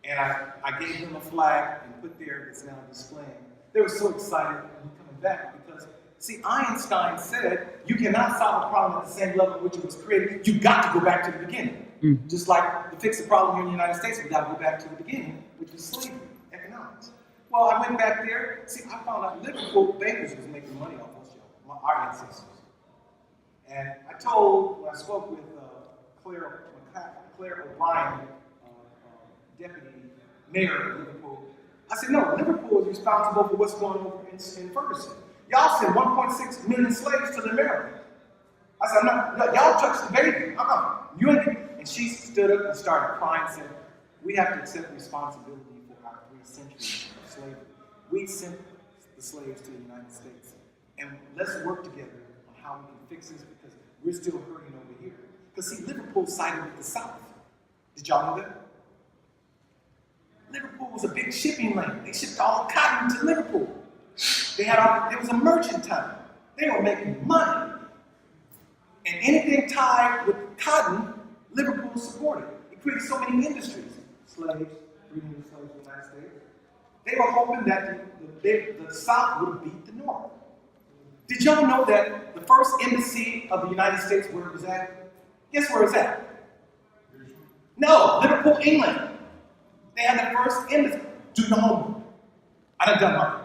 And I gave them a flag and put there that's now displaying. They were so excited coming back because, see, Einstein said you cannot solve a problem at the same level in which it was created. You got to go back to the beginning. Mm-hmm. Just like to fix the problem here in the United States, we got to go back to the beginning, which was slavery, economics. Well, I went back there. See, I found out Liverpool bankers was making money off us, our ancestors. And I told, when I spoke with Claire O'Brien, Deputy Mayor of Liverpool, I said, no, Liverpool is responsible for what's going on in Ferguson. Y'all sent 1.6 million slaves to America. I said, no, y'all touched the baby. And she stood up and started crying and said, we have to accept responsibility for our 3 centuries of slavery. We sent the slaves to the United States. And let's work together on how we can fix this because we're still hurting over here. Because see, Liverpool sided with the South. Did y'all know that? Liverpool was a big shipping lane. They shipped all the cotton to Liverpool. There was a merchant town. They were making money. And anything tied with cotton, Liverpool supported. It created so many industries. Slaves, freedom of slaves in the United States. They were hoping that the South would beat the North. Did y'all know that the first embassy of the United States, where it was at? Guess where it's at? No, Liverpool, England. They had the first embassy. Do the homework. I done mine.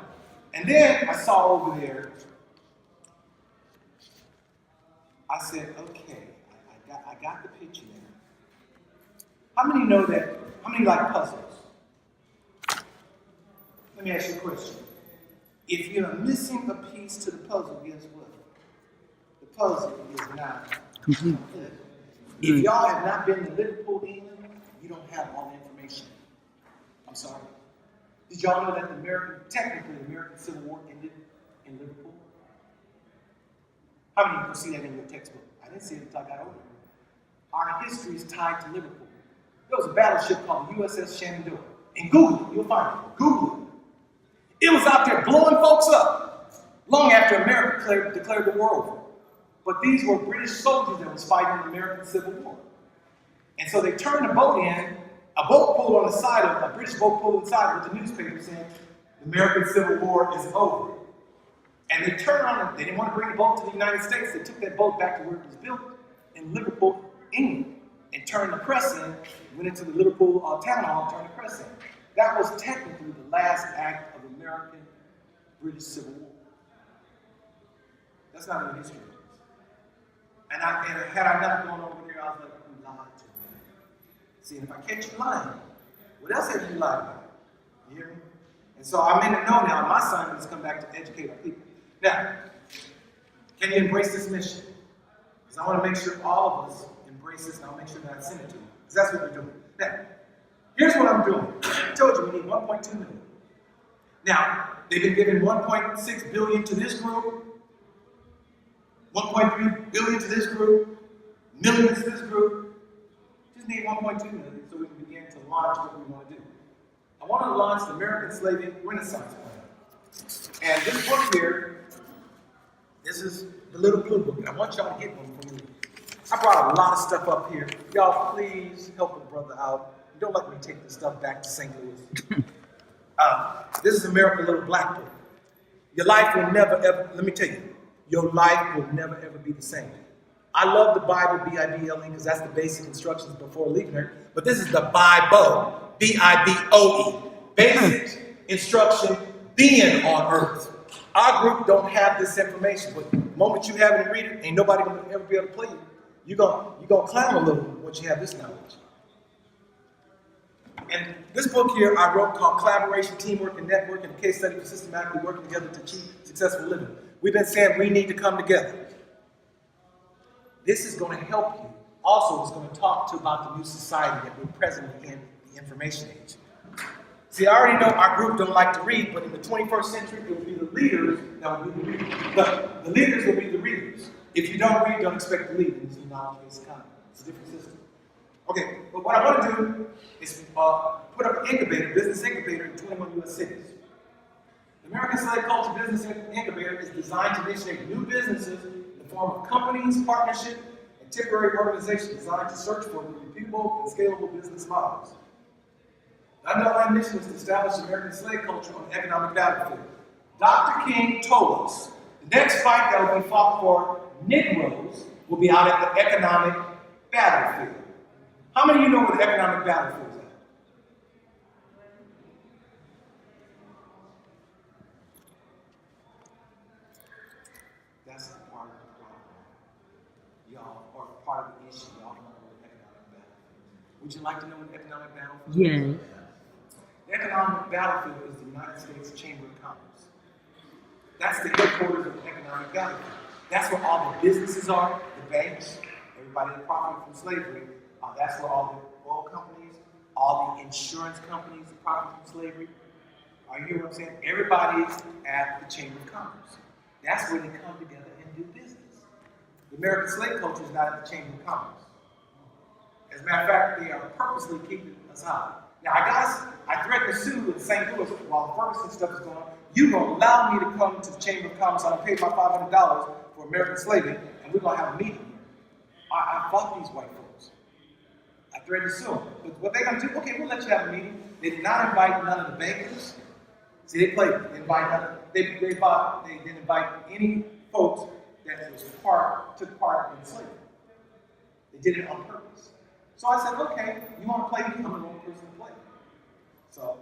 And then I saw over there, I said, okay, I got the picture there. How many know that? How many like puzzles? Let me ask you a question. If you're missing a piece to the puzzle, guess what? The puzzle is not complete. If y'all have not been to Liverpool, England, you don't have all the information. I'm sorry. Did y'all know that technically the American Civil War ended in Liverpool? How many of you see that in your textbook? I didn't see it until I got older. Our history is tied to Liverpool. There was a battleship called the USS Shenandoah. And Google it, you'll find it. Google it. It was out there blowing folks up long after America declared the war over. But these were British soldiers that was fighting the American Civil War. And so they turned the boat in, a British boat pulled inside with the newspaper saying, The American Civil War is over. And they turned around and they didn't want to bring the boat to the United States. They took that boat back to where it was built in Liverpool, England, and turned the press in, went into the Liverpool town hall and turned the press in. That was technically the last act of the American British Civil War. That's not in the history. And had I not gone over there, I was like, you lied to me. See, and if I catch you lying, what else have you lied about? You hear me? And so I'm in the know now. My assignment is to come back to educate our people. Now, can you embrace this mission? Because I want to make sure all of us embrace this, and I'll make sure that I send it to you. Because that's what we're doing. Now, here's what I'm doing. I told you we need 1.2 million. Now, they've been giving 1.6 billion to this group, 1.3 billion to this group, millions to this group. Just need 1.2 million so we can begin to launch what we want to do. I want to launch the American Slavery Renaissance Plan. And this book here, this is the little blue book. And I want y'all to get one from me. I brought a lot of stuff up here. Y'all, please help a brother out. Don't let me take this stuff back to St. Louis. This is American Little Black Book. Your life will never, ever, let me tell you, your life will never, ever be the same. I love the Bible, B-I-B-L-E, because that's the basic instructions before leaving here. But this is the Bible, B-I-B-O-E. Basic instruction being on earth. Our group don't have this information, but the moment you have it and read it, ain't nobody gonna ever be able to play it. You're gonna climb a little once you have this knowledge. And this book here I wrote called Collaboration, Teamwork, and Networking, a case study for systematically working together to achieve successful living. We've been saying we need to come together. This is going to help you. Also, it's going to talk to about the new society that we're presently in, the information age. See, I already know our group don't like to read, but in the 21st century, it will be the leaders that will be the readers. But the leaders will be the readers. If you don't read, don't expect to lead in this knowledge-based economy. It's a different system. Okay, but what I want to do is put up an incubator, business incubator in 21 U.S. cities. The American Slave Culture Business Incubator is designed to initiate new businesses in the form of companies, partnership, and temporary organizations designed to search for repeatable and scalable business models. The underlying mission is to establish American slave culture on the economic battlefield. Dr. King told us the next fight that will be fought for Negroes will be out at the economic battlefield. How many of you know where the economic battlefield is at? That's the part of the problem. Y'all are part of the issue. Y'all don't know what the economic battlefield is. Would you like to know what the economic battlefield is? Yes. The economic battlefield is the United States Chamber of Commerce. That's the headquarters of the economic battlefield. That's where all the businesses are, the banks, everybody that profited from slavery. That's where all the oil companies, all the insurance companies that profited from slavery. Are you hear what I'm saying? Everybody's at the Chamber of Commerce. That's where they come together and do business. The American slave culture is not at the Chamber of Commerce. As a matter of fact, they are purposely keeping us out. Now, I threatened to sue in St. Louis while the Ferguson stuff is going on. You don't allow me to come to the Chamber of Commerce. I don't pay my $500 for American slavery, and we're going to have a meeting here. I fought these white folks. I threatened to sue them. But what they're going to do, okay, we'll let you have a meeting. They did not invite none of the bankers. See, they played. They didn't invite any folks that took part in slavery. They did it on purpose. So I said, okay, you want to play me? I'm the wrong person to play. So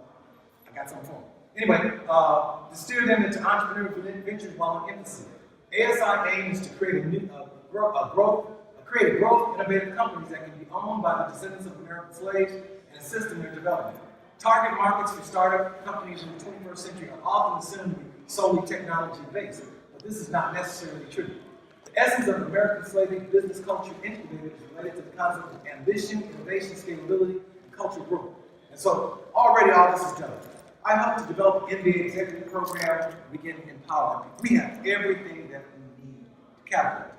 I got something for them. Anyway, to steer them into entrepreneurial ventures while in infancy. ASI aims to create growth, innovative companies that can be owned by the descendants of American slaves and assist in their development. Target markets for startup companies in the 21st century are often assumed to be solely technology-based, but this is not necessarily true. The essence of American slavery business culture incubator is related to the concept of ambition, innovation, scalability, and cultural growth. And so, already all this is done. I helped to develop an MBA executive program to begin empowering people. We have everything that we need to capitalize,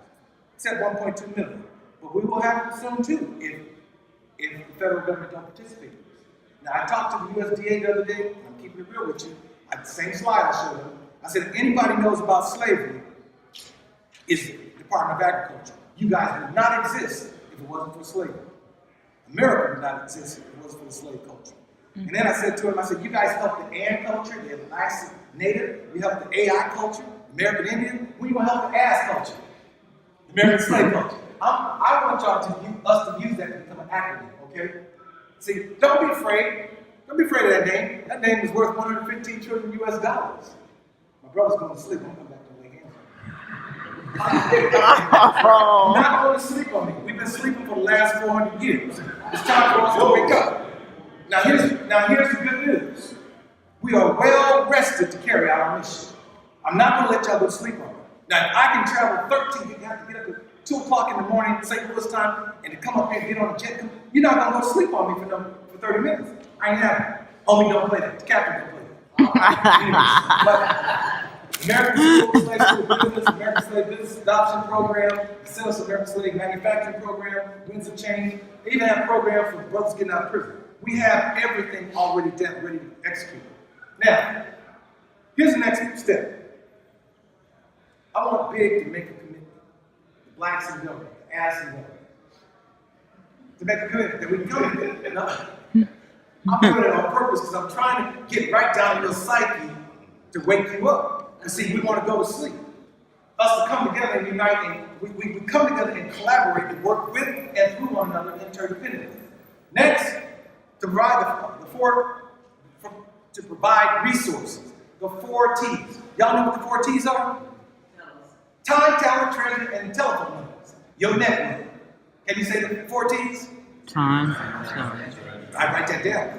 except 1.2 million. But we will have it soon too if the federal government don't participate in this. Now, I talked to the USDA the other day, and I'm keeping it real with you. The same slide I showed them. I said, if anybody knows about slavery, it's the Department of Agriculture. You guys would not exist if it wasn't for slavery. America would not exist if it wasn't for the slave culture. And then I said to him, I said, you guys help the Ant culture, the Alaska Native, you help the AI culture, American Indian, when you want to help the ass culture, the American slave culture. I want y'all us to use that to become an acronym, okay? See, don't be afraid. Don't be afraid of that name. That name is worth 115 trillion US dollars. My brother's going to sleep. I'm coming back to lay hands on him. Not going to sleep on me. We've been sleeping for the last 400 years. It's time for us to wake up. Now here's the good news. We are well rested to carry out our mission. I'm not going to let y'all go to sleep on me. Now, if I can travel 13, you have to get up at 2 o'clock in the morning, St. Louis time, and to come up here and get on a jet, you're not going to go to sleep on me for 30 minutes. I ain't having it. Homie, don't play that. The captain don't play that. American Slave School Business, American Slave Business Adoption Program, the Center American Slave Manufacturing Program, Winds of Change. They even have a program for brothers getting out of prison. We have everything already done, ready to execute. Now, here's the next step. I want Big to make a commitment. The blacks and government, the ass and government. To make a commitment that we can come together. No. I'm doing it on purpose because I'm trying to get right down to your psyche to wake you up. Because see, we want to go to sleep. Us to come together and unite, and we come together and collaborate and work with and through one another interdependently. Next, to provide resources. The 4 T's. Y'all know what the 4 T's are? Time, talent, treasure, and telephone numbers. Your network. Can you say the 4 T's? Time. I write that down.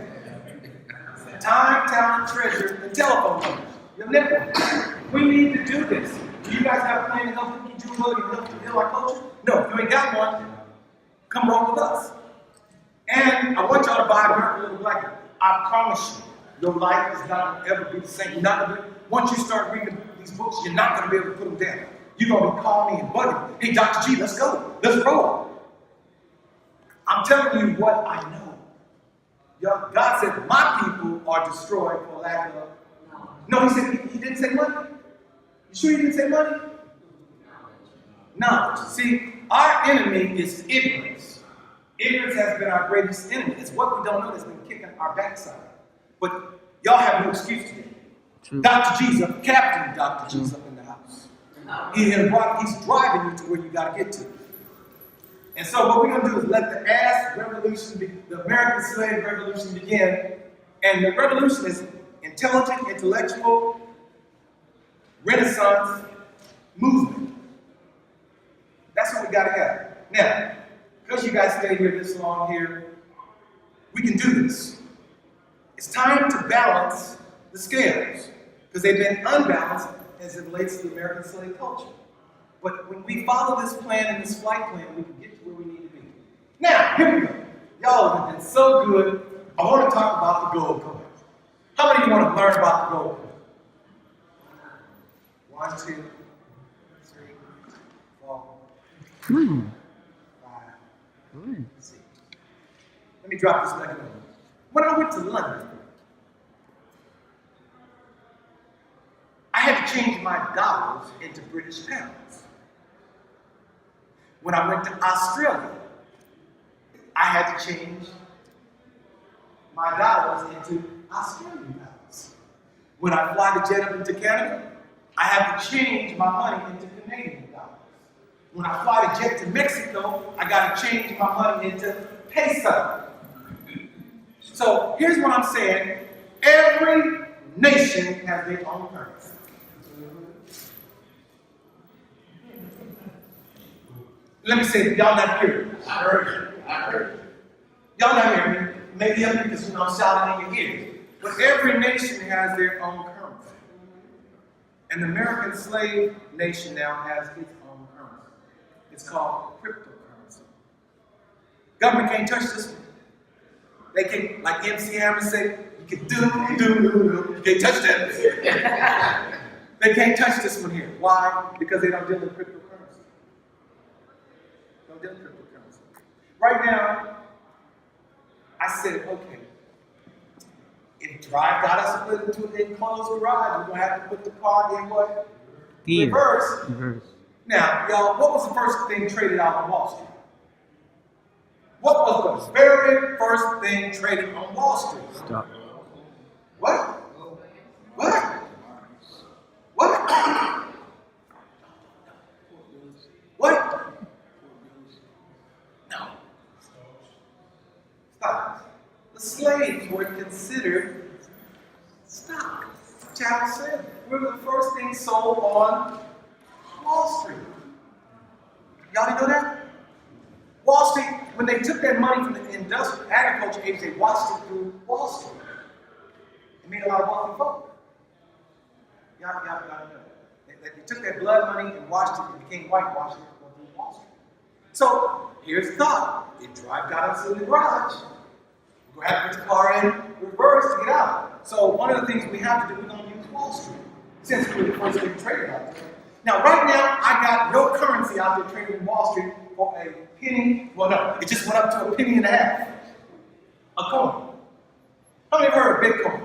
Time, talent, treasure, and telephone numbers. Your network. We need to do this. Do you guys have a plan to help get you and help to build our culture? No, if you ain't got one, come roll with us. And I want y'all to buy American Little Black. I promise you, your life is not going to ever be the same. You're not going to be, once you start reading these books, you're not going to be able to put them down. You're going to be calling me and bugging me. Hey, Dr. G, let's go. Let's roll. I'm telling you what I know. God said, my people are destroyed for lack of. No, he said, he didn't say money. You sure he didn't say money? Knowledge. See, our enemy is ignorance. Ignorance has been our greatest enemy. It's what we don't know that's been kicking our backside. But y'all have no excuse today. Dr. G's up, Captain Dr. G's up in the house. He's driving you to where you got to get to. And so what we're going to do is let the ass revolution, the American slave revolution begin. And the revolution is intelligent, intellectual, Renaissance movement. That's what we got to have. Now, because you guys stayed here this long here, we can do this. It's time to balance the scales because they've been unbalanced as it relates to the American slave culture. But when we follow this plan and this flight plan, we can get to where we need to be. Now, here we go. Y'all have been so good. I want to talk about the gold coin. How many of you want to learn about the gold coin? 1, 2, 3, 4, 5, 6. Let me drop this back in. When I went to London, I had to change my dollars into British pounds. When I went to Australia, I had to change my dollars into Australian pounds. When I fly the jet up into Canada, I have to change my money into Canadian dollars. When I fly the jet to Mexico, I got to change my money into peso. So here's what I'm saying. Every nation has their own currency. Let me say, y'all not hearing me. I heard you. Y'all not hearing me. Maybe I'm because I'm shouting in your ears. But every nation has their own currency. And the American slave nation now has its own currency. It's called cryptocurrency. Government can't touch this one. They can't, like MC Hammer said, you can do. You can't touch that. They can't touch this one here. Why? Because they don't deal in cryptocurrency. Don't deal in cryptocurrency. Right now, I said, okay, if Drive got us to an enclosed garage, we're going to have to put the car in what? Reverse. Now, y'all, what was the first thing traded out on Wall Street? What was the very first thing traded on Wall Street? Stop. What? What? What? What? No. Stocks. The slaves were considered stock. Child said we were the first thing sold on Wall Street. Y'all didn't know that? Wall Street, when they took that money from the industrial agriculture age, they washed it through Wall Street. It made a lot of wealthy folk. Y'all know. They took that blood money and washed it, it became whitewashed and it went through Wall Street. So here's the thought. It got us in the garage. We're going to have to put the car in reverse to get out. So one of the things we have to do, we're going to use Wall Street. Since we were the first thing traded out there. Now, right now, I got no currency out there trading in Wall Street for a penny. Well, no, it just went up to a penny and a half. A coin. How many have heard of Bitcoin?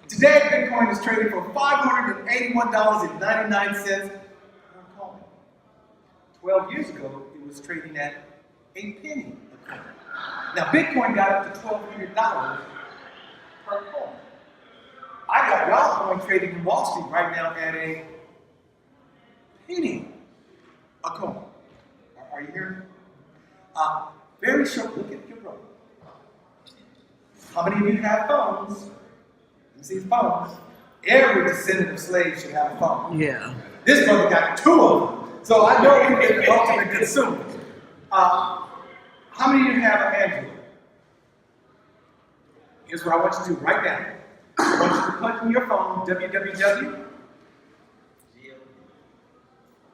Today, Bitcoin is trading for $581.99 per coin. 12 years ago, it was trading at a penny a coin. Now, Bitcoin got up to $1,200 per coin. I got y'all going trading in Wall Street right now at a penny a coin. Are you hearing me? Very short, look at your brother. How many of you have phones? You see his phones? Every descendant of slaves should have a phone. Yeah. This brother got 2 of them. So I know we're the ultimate consumers. How many of you have an Android? Here's what I want you to do right now. I want you to put in your phone www.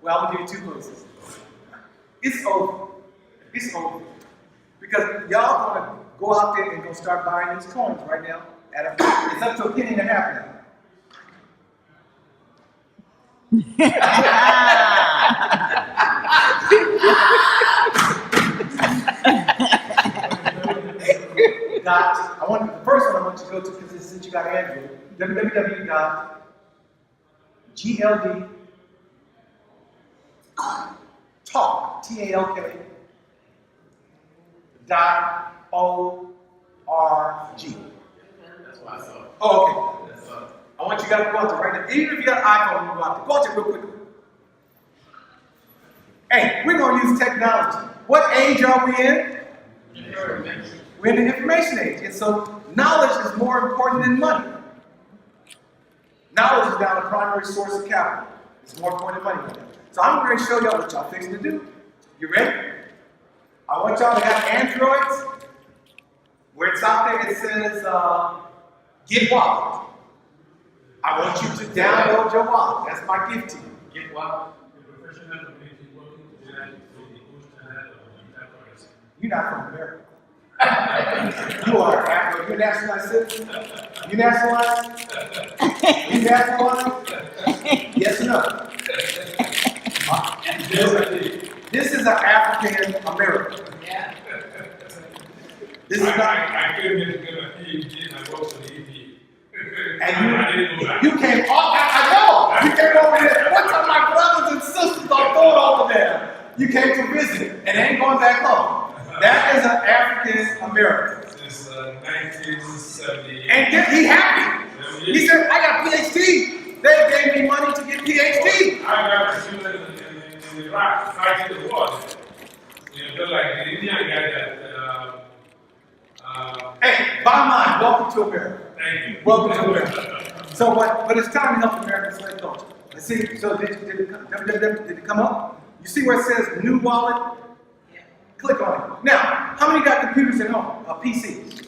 Well, I'm going to give you 2 places. It's over. It's over. Because y'all going to go out there and go start buying these coins right now. It's up to a penny and a half now. The first one I want you to go to, because since you got Android, www.gld talk, T-A-L-K, .org. That's what I saw. Oh, okay. I want you guys to go out there right now. Even if you got an iPhone, you go out there. Go out there real quickly. Hey, we're going to use technology. What age are we in? We're in the information age. And so knowledge is more important than money. Knowledge is now the primary source of capital. It's more important than money right now. So I'm going to show y'all what y'all fixing to do. You ready? I want y'all to have Androids. Where it's out there, it says, Get Wallet. I want you to download your wallet. That's my gift to you. Get what? The professional community working together with the host channel of enterprise. You're not from America. You are Afro. You're nationalized citizen? You nationalized? You nationalized? Yes or no? This is an African American. Yeah. This is not. I came here to get a PhD and I worked for the EPA. And I didn't go back. you came off. I know. You came over there. What's up, my brothers and sisters are going over there? You came to visit and ain't going back home. That is an African American. Since 1970. And he happy. He said, I got a PhD. They gave me money to get PhD. I got a student in Iraq fighting the war. You know, just like the Indian guy that. Hey, bottom line, welcome to America. Thank you. Welcome to America. So, but it's time to help American slave culture. Let's see. So, did it come up? You see where it says new wallet? Yeah. Click on it. Now, how many got computers at home? PCs.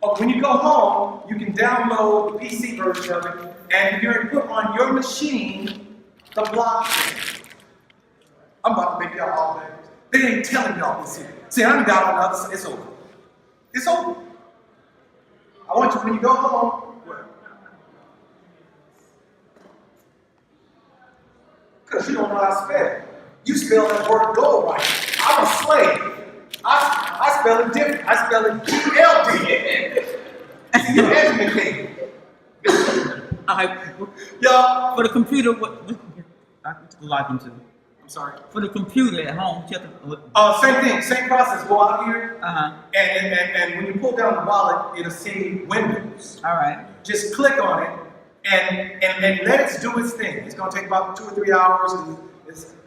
Oh, when you go home, you can download the PC version of it, and you're going to put on your machine the blockchain. I'm about to make y'all all back. They ain't telling y'all this here. See, I done got on the other side. It's over. It's over. I want you, when you go home, because you don't know how to spell. You spell that word gold right. I'm a slave. I spell it different. I spell it G-L-D. See, you're educated. Alright, Y'all, for the computer, what I can log into? sorry. For the computer at home, check it. Same thing, same process. Go out here, Uh-huh. and when you pull down the wallet, it'll say Windows. All right. Just click on it and let it do its thing. It's going to take about 2 or 3 hours.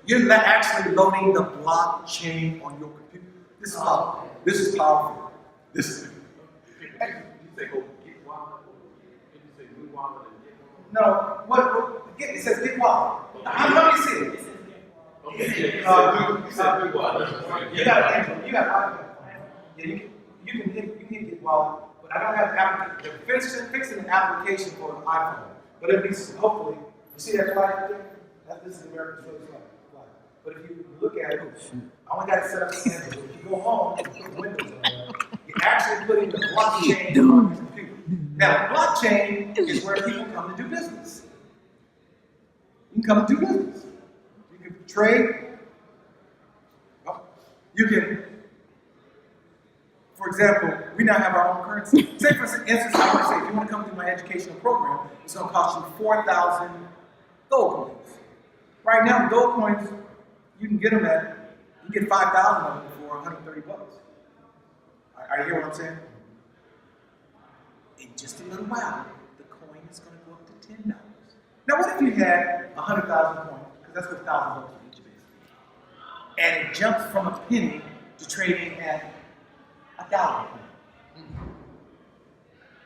You're actually loading the blockchain on your computer. This is powerful. This is powerful. This is. No, it says get wallet. How many see it? You got Android. You got iPhone. Yeah, you can hit get wallet, but I don't have the application. They're fixing an application for an iPhone, but at least hopefully you see that flag right there. This is the American flag. But if you look at it, I only got it set up to Android. If you go home and put Windows on there, you're actually putting the blockchain on your computer. Now, blockchain is where people come to do business. You can come and do business. You can trade. You can, for example, we now have our own currency. Say, for instance, I want to say, if you want to come through my educational program, it's going to cost you 4,000 gold coins. Right now, the gold coins, you can get them you get 5,000 of them for $130. Are you hear what I'm saying? In just a little while, the coin is going to go up to $10. Now, what if you had 100,000 coins? Because that's what $1,000 for each of is. And it jumps from a penny to trading at $1 coin.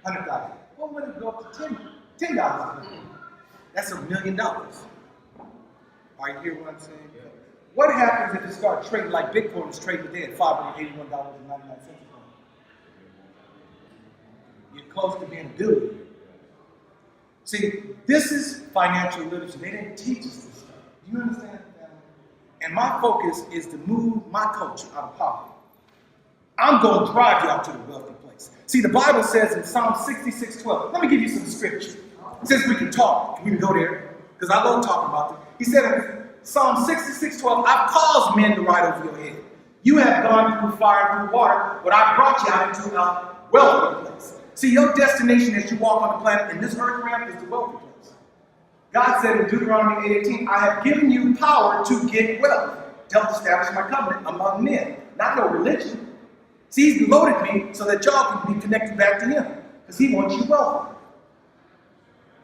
100,000. Well, when it go up to $10? That's $1 million. Are you hear what I'm saying? What happens if you start trading like Bitcoin is trading today at $581.99? You're close to being a billionaire. See, this is financial literacy. They didn't teach us this stuff. Do you understand? And my focus is to move my culture out of poverty. I'm going to drive you out to the wealthy place. See, the Bible says in Psalm 66:12, let me give you some scripture. Since we can talk, we can go there, because I love talking about this. He said in Psalm 66:12, I've caused men to ride over your head. You have gone through fire and through water, but I brought you out into a wealthy place. See, your destination as you walk on the planet in this earth realm is the wealthy place. God said in Deuteronomy 8:18, I have given you power to get wealth, to help establish my covenant among men, not no religion. See, he's loaded me so that y'all can be connected back to him, because he wants you wealthy.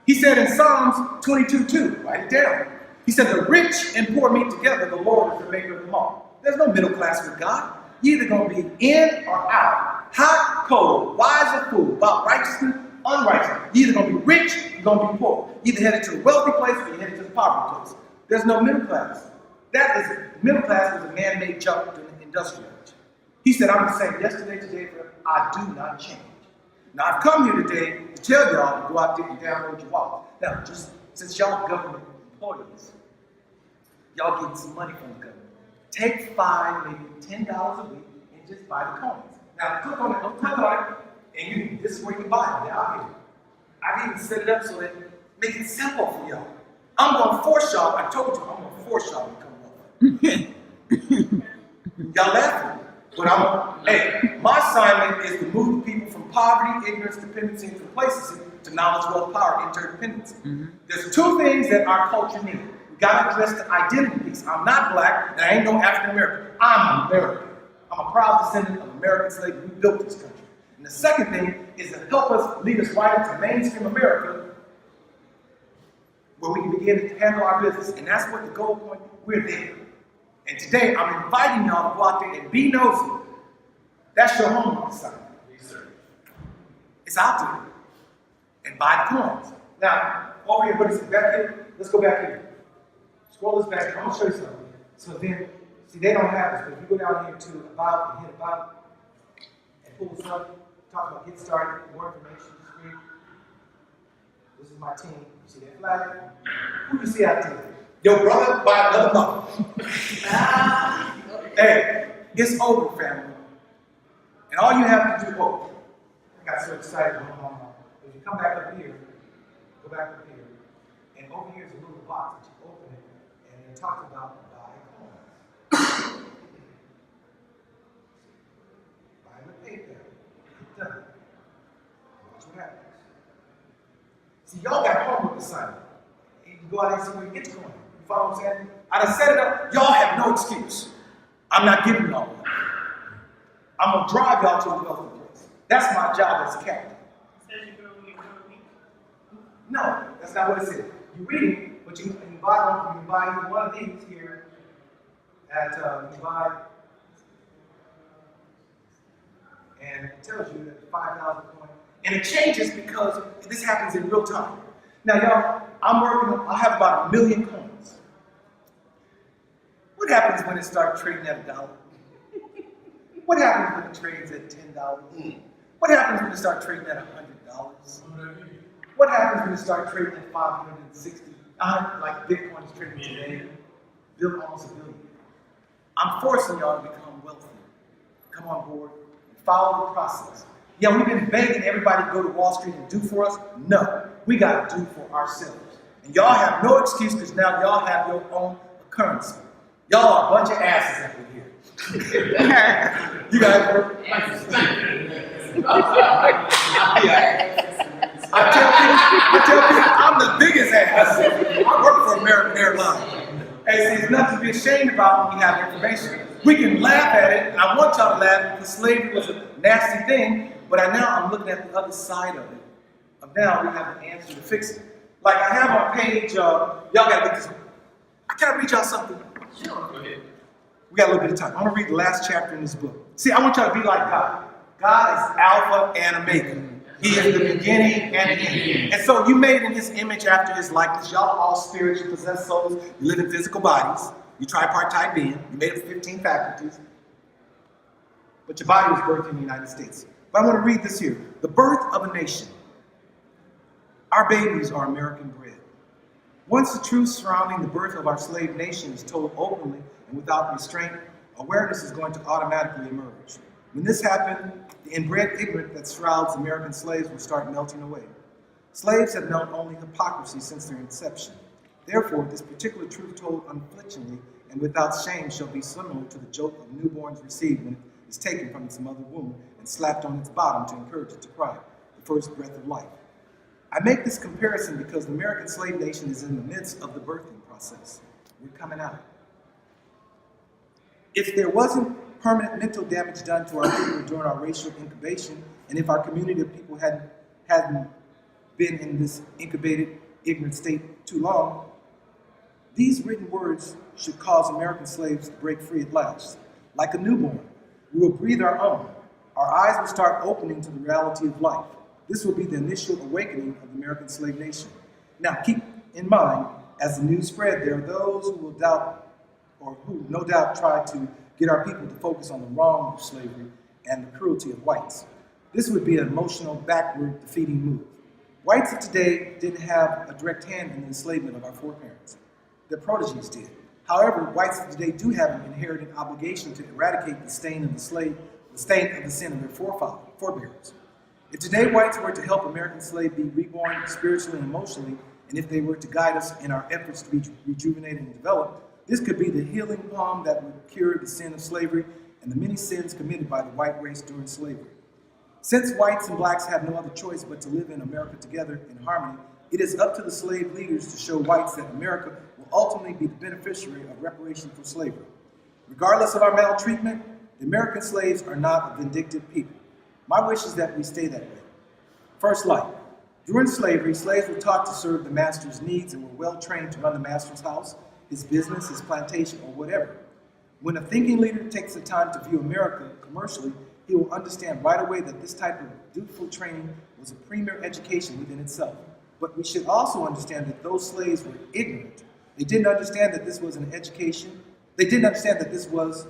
He said in Psalms 22:2, write it down. He said, the rich and poor meet together, the Lord is the maker of them all. There's no middle class with God. You're either going to be in or out, hot, cold, wise or fool, about righteousness, unrighteousness. You're either going to be rich, you're going to be poor. You're either headed to the wealthy place or you're headed to the poverty place. There's no middle class. Middle class was a man-made jump during the industrial age. He said, I'm the same yesterday, today, forever. I do not change. Now, I've come here today to tell y'all to go out there and download your wallet. Now, just since y'all government employees, y'all getting some money from the government. Take $5, maybe $10 a week and just buy the coins. Now, click on it, and this is where you can buy them. They're out here. I've even set it up so that make it simple for y'all. I'm going to force y'all, I told you, I'm going to force y'all to come up. Y'all laughing. But my assignment is to move people from poverty, ignorance, dependency, and complacency to knowledge, wealth, power, interdependency. Mm-hmm. There's two things that our culture needs. We got to address the identity piece. I'm not black, and I ain't no African American. I'm American. I'm a proud descendant of American slaves. We built this country. And the second thing is to help us lead us right into mainstream America, where we can begin to handle our business. And that's what the goal point, we're there. And today, I'm inviting y'all to go out there and be nosy. That's your homework assignment. It's out there. And buy the coins. Now, over here, what is it? Back here? Let's go back here. Scroll this back here. I'm going to show you something. So then, see, they don't have this, but if you go down here to about and hit about and pull this up, talk about get started, more information, screen. This is my team. You see that flag? Who do you see out there? Your brother by another mother. Hey, it's over, family. And all you have to do, I got so excited. If you come back up here, go back up here, and over here is a little box that you open it, and it talks about buy coins. Buy with PayPal. It's done. Watch what happens. See, y'all got homework assignment. You can go out there and see where you get your coin. You follow what I'm saying? I done set it up. Y'all have no excuse. I'm not giving y'all one. I'm going to drive y'all to a wealthy place. That's my job as a captain. No, that's not what it said. You read it, but you can buy one. You can buy either one of these here at you buy, and it tells you that 5,000 points, and it changes because this happens in real time. Now, y'all, I have about 1 million coins. What happens when it starts trading at $1? What happens when it trades at $10? What happens when it starts trading at $100? What happens when it starts trading at 560? Like Bitcoin is trading today, almost $1 billion. I'm forcing y'all to become wealthy. Come on board, follow the process. Yeah, we've been begging everybody to go to Wall Street and do for us. No, we got to do for ourselves. And y'all have no excuse because now y'all have your own currency. Y'all are a bunch of asses up in here. You guys work. I tell people I'm the biggest ass. I work for American Airlines. Hey, see, there's nothing to be ashamed about when we have information. We can laugh at it, and I want y'all to laugh because slavery was a nasty thing, but I'm looking at the other side of it. Now we have an answer to fix it. Like I have on page, y'all gotta get this. Can I read y'all something? Sure. Go ahead. We got a little bit of time. I want to read the last chapter in this book. See, I want y'all to be like God. God is Alpha and Omega. He is the beginning and the end. And so you made in his image after his likeness. Y'all are all spirits, you possess souls, you live in physical bodies. You tripartite being. You made up 15 faculties. But your body was birthed in the United States. But I want to read this here. The birth of a nation. Our babies are American bred. Once the truth surrounding the birth of our slave nation is told openly and without restraint, awareness is going to automatically emerge. When this happened, the inbred ignorance that shrouds American slaves will start melting away. Slaves have known only hypocrisy since their inception. Therefore, this particular truth told unflinchingly and without shame shall be similar to the joke of newborns received when it is taken from its mother womb and slapped on its bottom to encourage it to cry, the first breath of life. I make this comparison because the American slave nation is in the midst of the birthing process. We're coming out. If there wasn't permanent mental damage done to our people during our racial incubation, and if our community of people hadn't been in this incubated, ignorant state too long, these written words should cause American slaves to break free at last. Like a newborn, we will breathe our own. Our eyes will start opening to the reality of life. This will be the initial awakening of the American slave nation. Now, keep in mind, as the news spread, there are those who will doubt, or who no doubt try to get our people to focus on the wrong of slavery and the cruelty of whites. This would be an emotional, backward, defeating move. Whites of today didn't have a direct hand in the enslavement of our foreparents. Their protégés did. However, whites of today do have an inherited obligation to eradicate the stain of the stain of the sin of their forebears. If today whites were to help American slaves be reborn spiritually and emotionally, and if they were to guide us in our efforts to be rejuvenated and developed, this could be the healing balm that would cure the sin of slavery and the many sins committed by the white race during slavery. Since whites and blacks have no other choice but to live in America together in harmony, it is up to the slave leaders to show whites that America will ultimately be the beneficiary of reparation for slavery. Regardless of our maltreatment, the American slaves are not a vindictive people. My wish is that we stay that way. First light. During slavery, slaves were taught to serve the master's needs and were well trained to run the master's house, his business, his plantation, or whatever. When a thinking leader takes the time to view America commercially, he will understand right away that this type of dutiful training was a premier education within itself. But we should also understand that those slaves were ignorant. They didn't understand that this was an education. They didn't understand that this was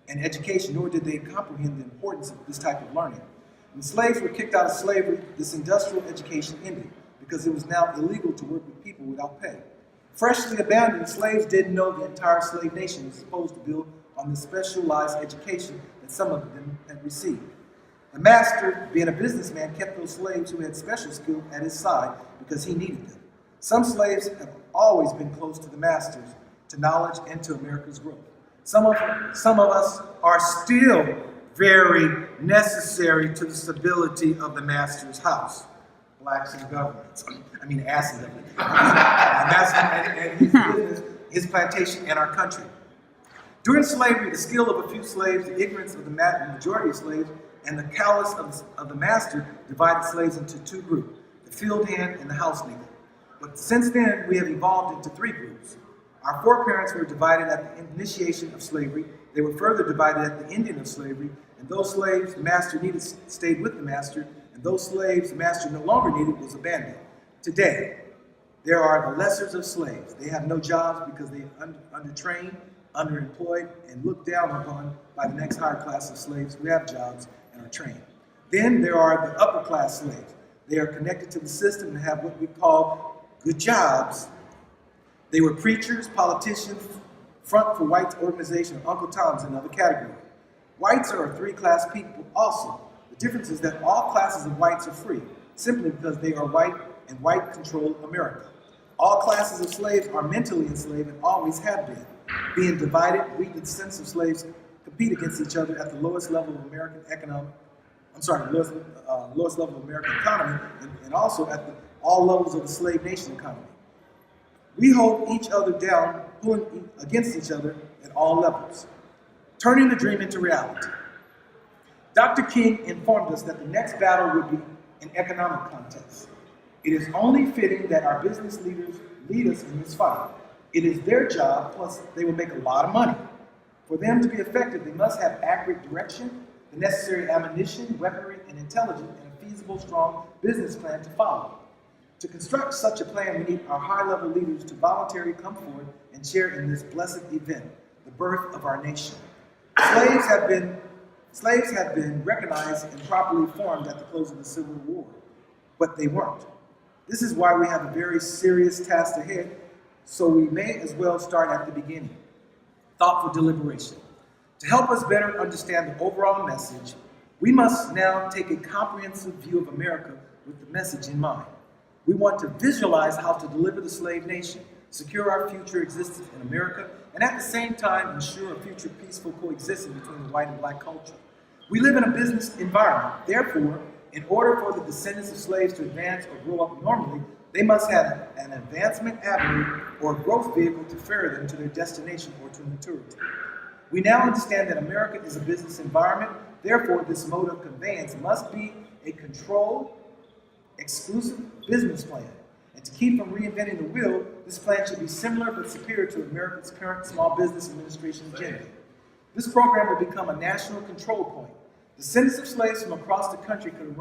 an education, nor did they comprehend the importance of this type of learning. When slaves were kicked out of slavery, this industrial education ended because it was now illegal to work with people without pay. Freshly abandoned, slaves didn't know the entire slave nation was supposed to build on the specialized education that some of them had received. The master, being a businessman, kept those slaves who had special skill at his side because he needed them. Some slaves have always been close to the masters, to knowledge, and to America's growth. Some of us are still very necessary to the stability of the master's house. Blacks in government. Ass in government. And his business his plantation, and our country. During slavery, the skill of a few slaves, the ignorance of the majority of slaves, and the callous of the master divided slaves into two groups, the field hand and the house nigger. But since then, we have evolved into three groups. Our foreparents were divided at the initiation of slavery. They were further divided at the ending of slavery, and those slaves the master needed stayed with the master, and those slaves the master no longer needed was abandoned. Today, there are the lessers of slaves. They have no jobs because they are undertrained, underemployed, and looked down upon by the next higher class of slaves who have jobs and are trained. Then there are the upper class slaves. They are connected to the system and have what we call good jobs. They were preachers, politicians, front for whites organization, Uncle Tom's, another category. Whites are a three-class people also. The difference is that all classes of whites are free, simply because they are white and white control America. All classes of slaves are mentally enslaved and always have been. Being divided, we, the descendants of slaves, compete against each other at the lowest level of American economic, lowest level of American economy, and also at all levels of the slave nation economy. We hold each other down, pulling against each other at all levels, turning the dream into reality. Dr. King informed us that the next battle would be an economic contest. It is only fitting that our business leaders lead us in this fight. It is their job, plus they will make a lot of money. For them to be effective, they must have accurate direction, the necessary ammunition, weaponry, and intelligence, and a feasible, strong business plan to follow. To construct such a plan, we need our high-level leaders to voluntarily come forward and share in this blessed event, the birth of our nation. Slaves have been recognized and properly formed at the close of the Civil War, but they weren't. This is why we have a very serious task ahead, so we may as well start at the beginning. Thoughtful deliberation. To help us better understand the overall message, we must now take a comprehensive view of America with the message in mind. We want to visualize how to deliver the slave nation, secure our future existence in America, and at the same time ensure a future peaceful coexistence between the white and black culture. We live in a business environment. Therefore, in order for the descendants of slaves to advance or grow up normally, they must have an advancement avenue or a growth vehicle to ferry them to their destination or to maturity. We now understand that America is a business environment. Therefore, this mode of conveyance must be a controlled, exclusive business plan. And to keep from reinventing the wheel, this plan should be similar but superior to America's current Small Business Administration agenda. This program will become a national control point. Descendants of slaves from across the country could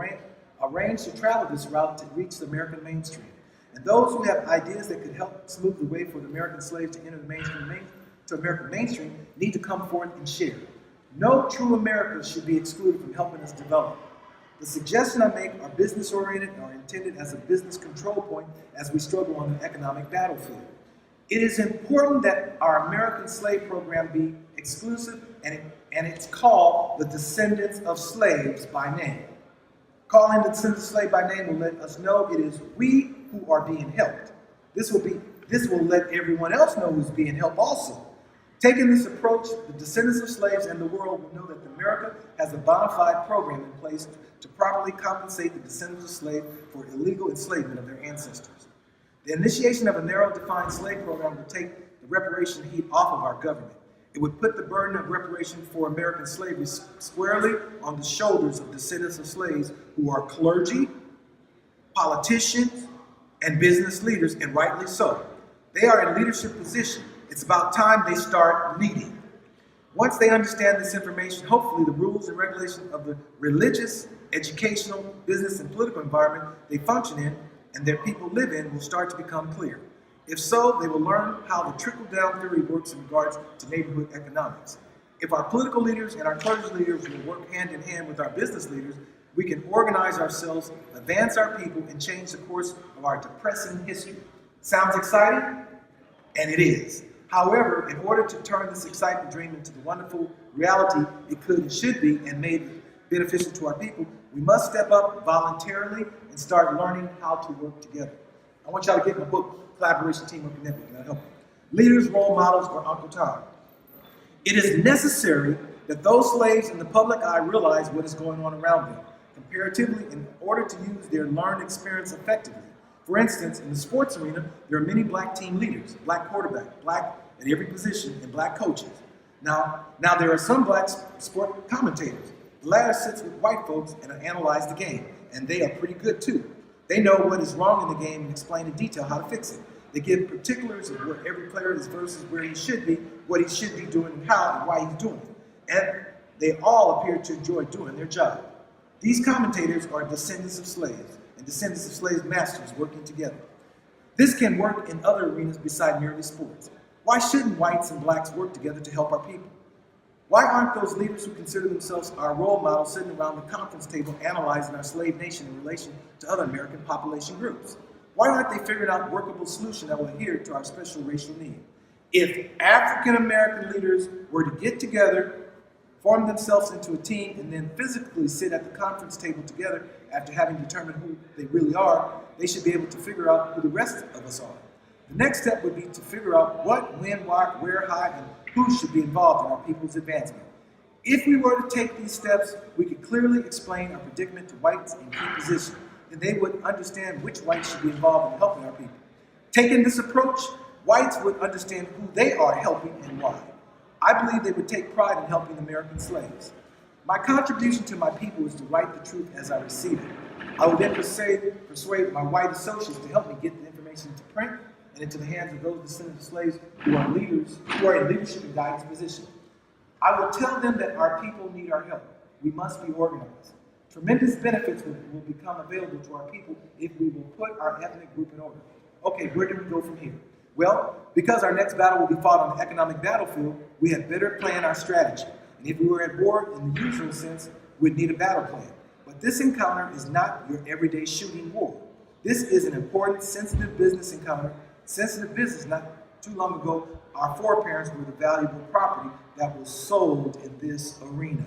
arrange to travel this route to reach the American mainstream. And those who have ideas that could help smooth the way for the American slaves to enter the American mainstream need to come forward and share. No true America should be excluded from helping us develop. The suggestions I make are business-oriented and are intended as a business control point as we struggle on the economic battlefield. It is important that our American slave program be exclusive, and it's called the Descendants of Slaves by name. Calling the Descendants of Slaves by name will let us know it is we who are being helped. This will let everyone else know who's being helped also. Taking this approach, the descendants of slaves and the world will know that America has a bona fide program in place to properly compensate the descendants of slaves for illegal enslavement of their ancestors. The initiation of a narrow defined slave program would take the reparation heat off of our government. It would put the burden of reparation for American slavery squarely on the shoulders of descendants of slaves who are clergy, politicians, and business leaders, and rightly so. They are in leadership position. It's about time they start leading. Once they understand this information, hopefully the rules and regulations of the religious, educational, business, and political environment they function in and their people live in will start to become clear. If so, they will learn how the trickle-down theory works in regards to neighborhood economics. If our political leaders and our clergy leaders will work hand in hand with our business leaders, we can organize ourselves, advance our people, and change the course of our depressing history. Sounds exciting? And it is. However, in order to turn this exciting dream into the wonderful reality it could and should be and made beneficial to our people, we must step up voluntarily and start learning how to work together. I want y'all to get my book, Collaboration, Teamwork, and Network. That'll help you. Leaders, Role Models, or Uncle Tom. It is necessary that those slaves in the public eye realize what is going on around them, comparatively, in order to use their learned experience effectively. For instance, in the sports arena, there are many black team leaders, black quarterback, black at every position, and black coaches. Now there are some black sport commentators. The latter sits with white folks and analyze the game, and they are pretty good too. They know what is wrong in the game and explain in detail how to fix it. They give particulars of where every player is versus where he should be, what he should be doing, and how and why he's doing it. And they all appear to enjoy doing their job. These commentators are descendants of slaves, and descendants of slaves' masters working together. This can work in other arenas besides merely sports. Why shouldn't whites and blacks work together to help our people? Why aren't those leaders who consider themselves our role models sitting around the conference table analyzing our slave nation in relation to other American population groups? Why aren't they figuring out a workable solution that will adhere to our special racial need? If African American leaders were to get together, form themselves into a team, and then physically sit at the conference table together after having determined who they really are, they should be able to figure out who the rest of us are. The next step would be to figure out what, when, why, where, how, and who should be involved in our people's advancement. If we were to take these steps, we could clearly explain our predicament to whites in key positions, then they would understand which whites should be involved in helping our people. Taking this approach, whites would understand who they are helping and why. I believe they would take pride in helping American slaves. My contribution to my people is to write the truth as I receive it. I will then persuade my white associates to help me get the information to print and into the hands of those descendants of slaves who are leaders, who are in leadership and guidance positions. I will tell them that our people need our help. We must be organized. Tremendous benefits will become available to our people if we will put our ethnic group in order. Okay, where do we go from here? Well, because our next battle will be fought on the economic battlefield, we had better plan our strategy. And if we were at war in the usual sense, we'd need a battle plan. But this encounter is not your everyday shooting war. This is an important, sensitive business encounter. Sensitive business, not too long ago, our foreparents were the valuable property that was sold in this arena.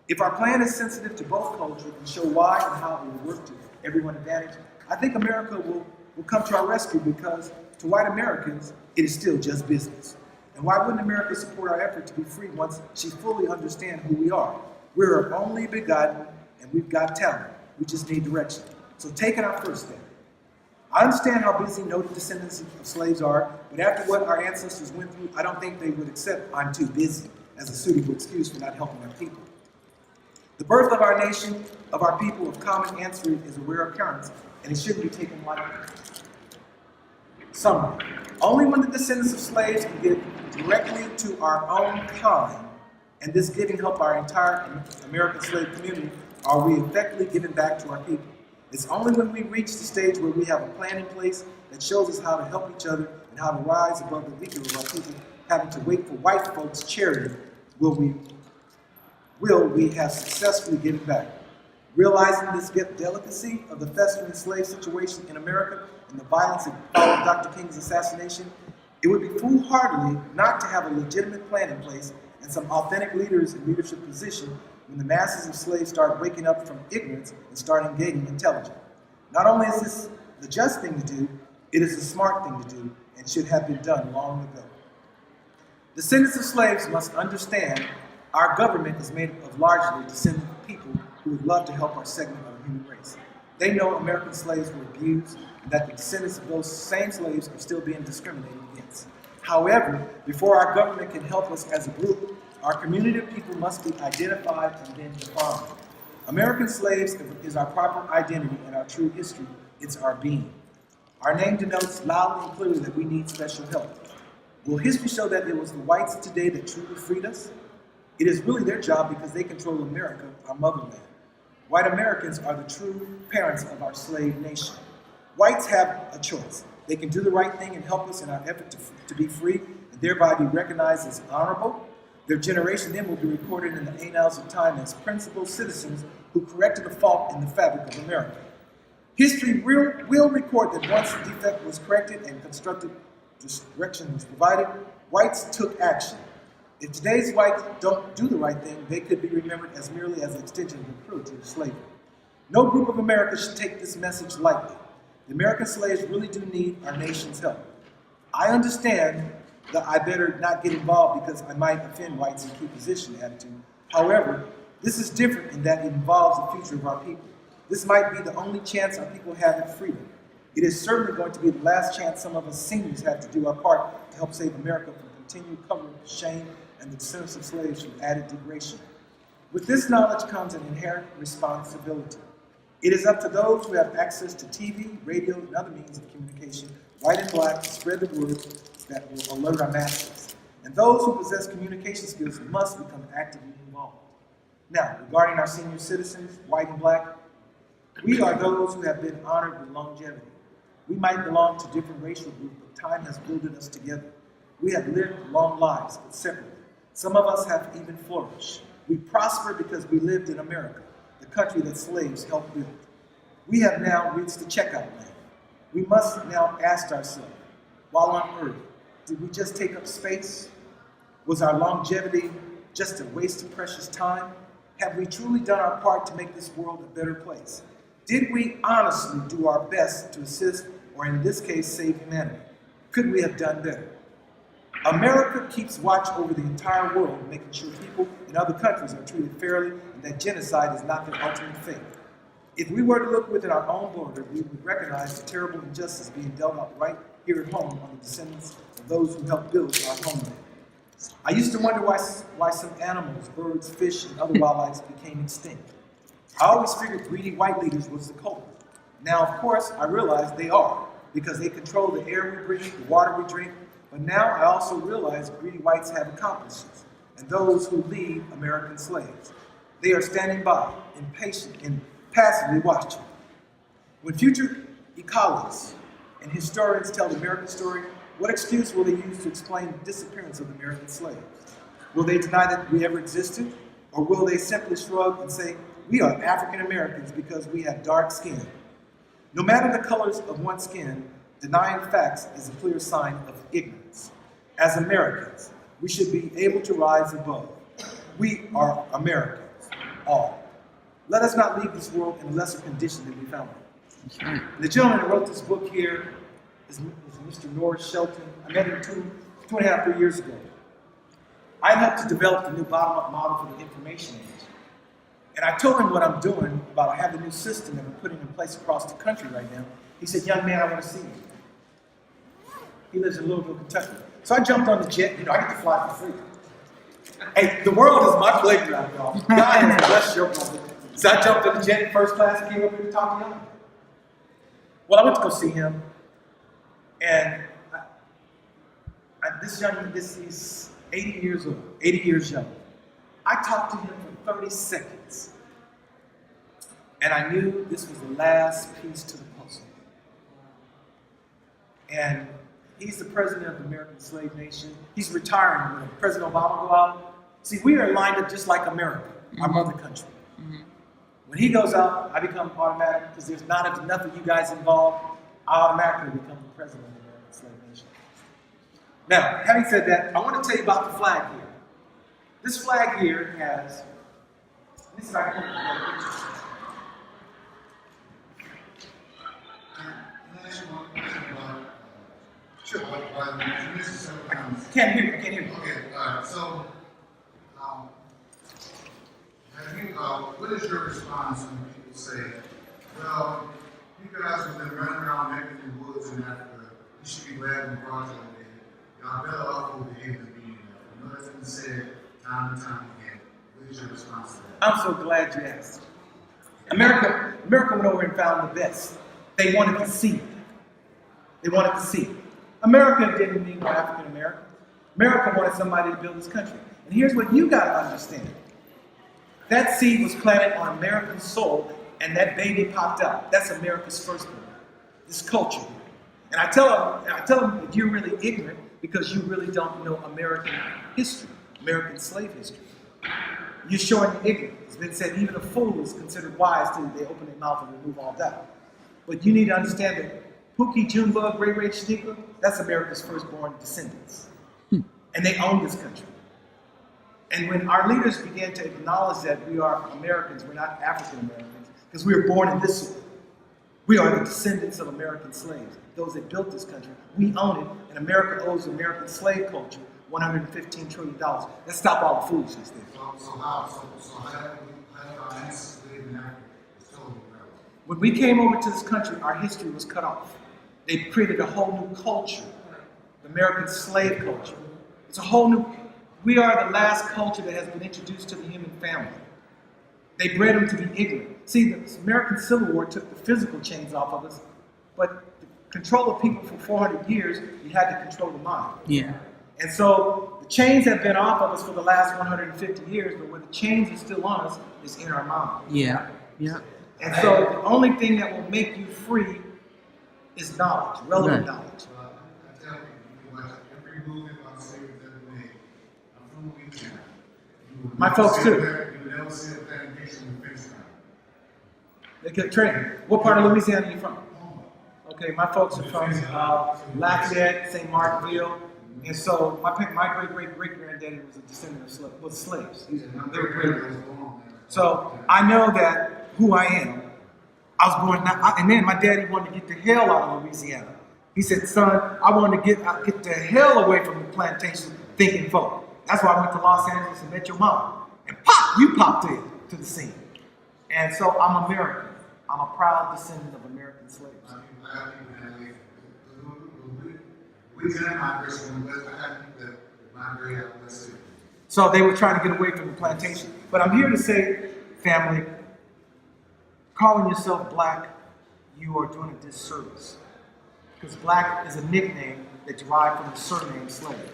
If our plan is sensitive to both cultures and show why and how it will work to everyone's advantage, I think America will come to our rescue, because to white Americans, it is still just business. And why wouldn't America support our effort to be free once she fully understands who we are? We're only begotten, and we've got talent. We just need direction. So taking our first step. I understand how busy noted descendants of slaves are, but after what our ancestors went through, I don't think they would accept "I'm too busy" as a suitable excuse for not helping our people. The birth of our nation, of our people, of common ancestry is a rare occurrence, and it shouldn't be taken lightly. Summary. Only when the descendants of slaves can give directly to our own kind, and this giving help our entire American slave community, are we effectively giving back to our people. It's only when we reach the stage where we have a plan in place that shows us how to help each other and how to rise above the weaker of our people, having to wait for white folks' charity, will we have successfully given back. Realizing this delicacy of the festering slave situation in America and the violence that followed Dr. King's assassination, it would be foolhardy not to have a legitimate plan in place and some authentic leaders in leadership position when the masses of slaves start waking up from ignorance and start gaining intelligence. Not only is this the just thing to do, it is the smart thing to do and should have been done long ago. Descendants of slaves must understand our government is made of largely descendant people who would love to help our segment of the human race. They know American slaves were abused and that the descendants of those same slaves are still being discriminated against. However, before our government can help us as a group, our community of people must be identified and then defined. American slaves is our proper identity and our true history. It's our being. Our name denotes loudly and clearly that we need special help. Will history show that it was the whites today that truly freed us? It is really their job because they control America, our motherland. White Americans are the true parents of our slave nation. Whites have a choice. They can do the right thing and help us in our effort to be free and thereby be recognized as honorable. Their generation then will be recorded in the annals of time as principled citizens who corrected a fault in the fabric of America. History will record that once the defect was corrected and constructive direction was provided, whites took action. If today's whites don't do the right thing, they could be remembered as merely as an extension of the cruelty of slavery. No group of America should take this message lightly. The American slaves really do need our nation's help. I understand that I better not get involved because I might offend whites in key position attitude. However, this is different in that it involves the future of our people. This might be the only chance our people have at freedom. It is certainly going to be the last chance some of us seniors have to do our part to help save America from continued covering of shame and the descendants of slaves from added degradation. With this knowledge comes an inherent responsibility. It is up to those who have access to TV, radio, and other means of communication, white and black, to spread the word that will alert our masses. And those who possess communication skills must become actively involved. Now, regarding our senior citizens, white and black, we are those who have been honored with longevity. We might belong to different racial groups, but time has builded us together. We have lived long lives, but separately. Some of us have even flourished. We prosper because we lived in America, the country that slaves helped build. We have now reached the checkout line. We must now ask ourselves, while on earth, did we just take up space? Was our longevity just a waste of precious time? Have we truly done our part to make this world a better place? Did we honestly do our best to assist, or in this case, save humanity? Could we have done better? America keeps watch over the entire world, making sure people in other countries are treated fairly and that genocide is not their ultimate fate. If we were to look within our own border, we would recognize the terrible injustice being dealt out right here at home on the descendants of those who helped build our homeland. I used to wonder why some animals, birds, fish, and other wildlife became extinct. I always figured greedy white leaders was the culprit. Now, of course, I realize they are, because they control the air we breathe, the water we drink. But now I also realize greedy whites have accomplices, and those who lead American slaves. They are standing by, impatient and passively watching. When future ecologists and historians tell the American story, what excuse will they use to explain the disappearance of the American slaves? Will they deny that we ever existed? Or will they simply shrug and say, we are African Americans because we have dark skin? No matter the colors of one's skin, denying facts is a clear sign of ignorance. As Americans, we should be able to rise above. We are Americans, all. Let us not leave this world in a lesser condition than we found it. Right. The gentleman who wrote this book here is Mr. Norris Shelton. I met him two and a half, 3 years ago. I helped to develop the new bottom-up model for the information age. And I told him what I'm doing about I have the new system that we're putting in place across the country right now. He said, young man, I want to see you. He lives in Louisville, Kentucky. So I jumped on the jet. You know, I get to fly for free. Hey, the world is my playground, y'all. God has blessed your brother. So I jumped on the jet in first class and came up here to talk to y'all. Well, I went to go see him. And this young man, he's 80 years old, 80 years young. I talked to him for 30 seconds. And I knew this was the last piece to the puzzle. And he's the president of the American Slave Nation. He's retiring when President Obama go out. See, we are lined up just like America, our mother country. When he goes out, I become automatic, because there's not enough of you guys involved, I automatically become the president of the American Slave Nation. Now, having said that, I want to tell you about the flag here. This flag here has, this is our picture. Sure. Can't hear you. Okay, so, what is your response when people say, well, you guys have been running around making the woods in Africa, you should be glad and proud of it. Y'all better off over here than being there. I know that's been said time and time again. What is your response to that? I'm so glad you asked. America went over and found the best. They wanted to see it. They wanted to see it. America didn't mean African American. America wanted somebody to build this country. And here's what you got to understand. That seed was planted on American soil, and that baby popped out. That's America's firstborn. This culture. And I tell them that you're really ignorant because you really don't know American history, American slave history. You're showing ignorance. It's been said even a fool is considered wise till they open their mouth and remove all doubt. But you need to understand that Pookie, Junebug, Ray Ray Shaniqua, that's America's firstborn descendants. And they own this country. And when our leaders began to acknowledge that we are Americans, we're not African Americans, because we were born in this soil. We are the descendants of American slaves, those that built this country. We own it, and America owes the American slave culture $115 trillion. Let's stop all the foolishness there. So how our ancestors lived in Africa is totally irrelevant. When we came over to this country, our history was cut off. They created a whole new culture, the American slave culture. It's a whole new, we are the last culture that has been introduced to the human family. They bred them to be ignorant. See, the American Civil War took the physical chains off of us, but the control of people for 400 years, you had to control the mind. Yeah. And so the chains have been off of us for the last 150 years, but where the chains are still on us is in our mind. Yeah. Yeah. And so the only thing that will make you free is knowledge, relevant knowledge. I tell people, you can watch every movie about slavery ever made. I'm from Louisiana. My folks too. You will never see a plantation in Frenchtown. They get trained. What part of Louisiana are you from? Okay, my folks are from Lafayette, St. Martinville, and so my great-great-great-granddaddy was a descendant of slaves. They were created. So I know that who I am. I was born, and then my daddy wanted to get the hell out of Louisiana. He said, son, I want to get the hell away from the plantation thinking folk. That's why I went to Los Angeles and met your mom. And pop, you popped in to the scene. And so I'm American. I'm a proud descendant of American slaves. Louisiana migration in the West, I have people that migrate out West too. So they were trying to get away from the plantation. But I'm here to say, family, calling yourself black, you are doing a disservice. Because black is a nickname that derived from the surname slave.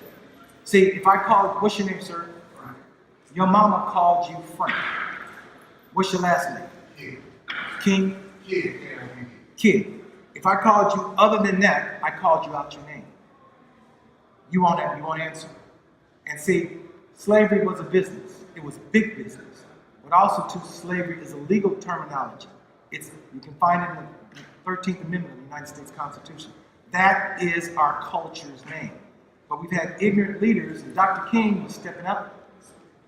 See, if I called, what's your name, sir? Frank. Your mama called you Frank. What's your last name? Kid. King? Kid. Kid. If I called you other than that, I called you out your name. You won't answer. And see, slavery was a business. It was big business. But also, too, slavery is a legal terminology. You can find it in the 13th Amendment of the United States Constitution. That is our culture's name. But we've had ignorant leaders, and Dr. King was stepping up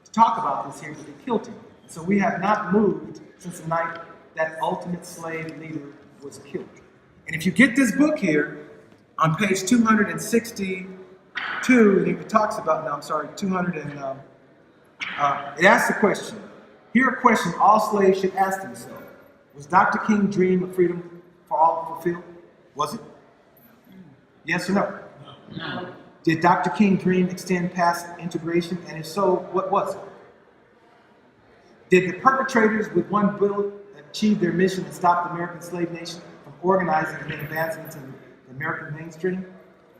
to talk about this here, but they killed him. So we have not moved since the night that ultimate slave leader was killed. And if you get this book here, on page 262, it talks about, 200 and, it asks the question. Here a question all slaves should ask themselves. Was Dr. King's dream of freedom for all fulfilled? Was it? Yes or no? No. Did Dr. King's dream extend past integration? And if so, what was it? Did the perpetrators with one bullet achieve their mission and stop the American slave nation from organizing and then advancing into the American mainstream?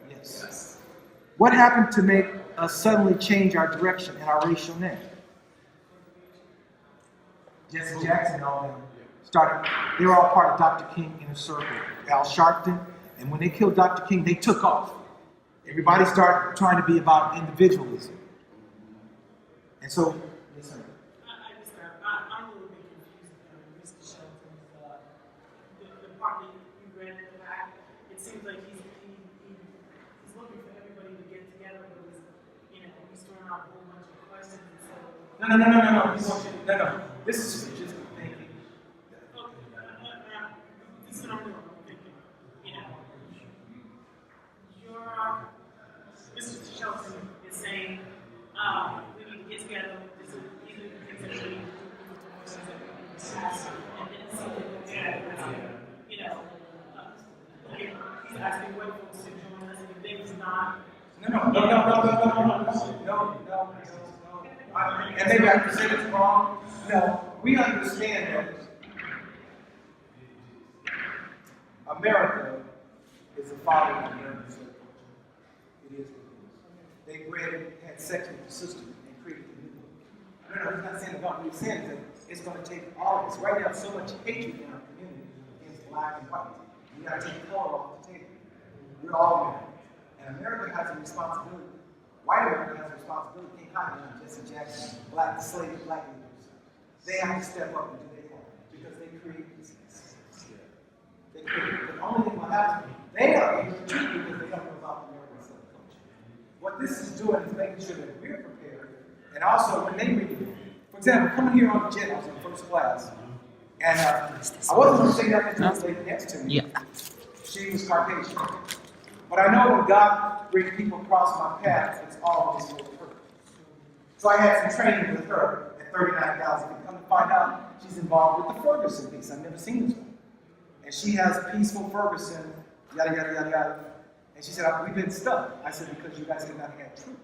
Yes. What happened to make us suddenly change our direction and our racial name? Jesse Jackson and all them started, they were all part of Dr. King Inner Circle. Al Sharpton, and when they killed Dr. King, they took off. Everybody started trying to be about individualism. And so, yes, sir. I'm a little bit confused, Mr. Shelton's, the part that you read in the back. It seems like he's looking for everybody to get together, but he's throwing out a whole bunch of questions. And so, No. This is just thinking. This is what I'm doing. I'm thinking, Mr. Shelton is saying we need to get together. These are the things that we need to do, the questions that we need to ask, and then see what he's asking white folks to join us, and if they was not. No. And maybe I presented it wrong. No, we understand that America is the father of American slave culture. It is what it is. They bred, had sex with the system and created the new one. No, he's not saying about what he's saying is that it's going to take all of us. Right now, so much hatred in our community against black and white. We got to take color off the table. We're all Americans. And America has a responsibility. White America has a responsibility. Can't hide behind Jesse Jackson, black slaves, black leaders. They have to step up and do their part because they create this. They create it. The only thing will happen, they are able to treat because they don't know about the American slave culture. What this is doing is making sure that we're prepared, and also when they read it. For example, coming here on the jet, I was in first class, and I wasn't going to say that to the lady next to me. Yeah. She was Caucasian. But I know when God brings people across my path, it's always for a purpose. So I had some training with her at 39,000. And come to find out, she's involved with the Ferguson piece. I've never seen this one. And she has Peaceful Ferguson yada, yada, yada, yada. And she said, we've been stuck. I said, because you guys have not had truth.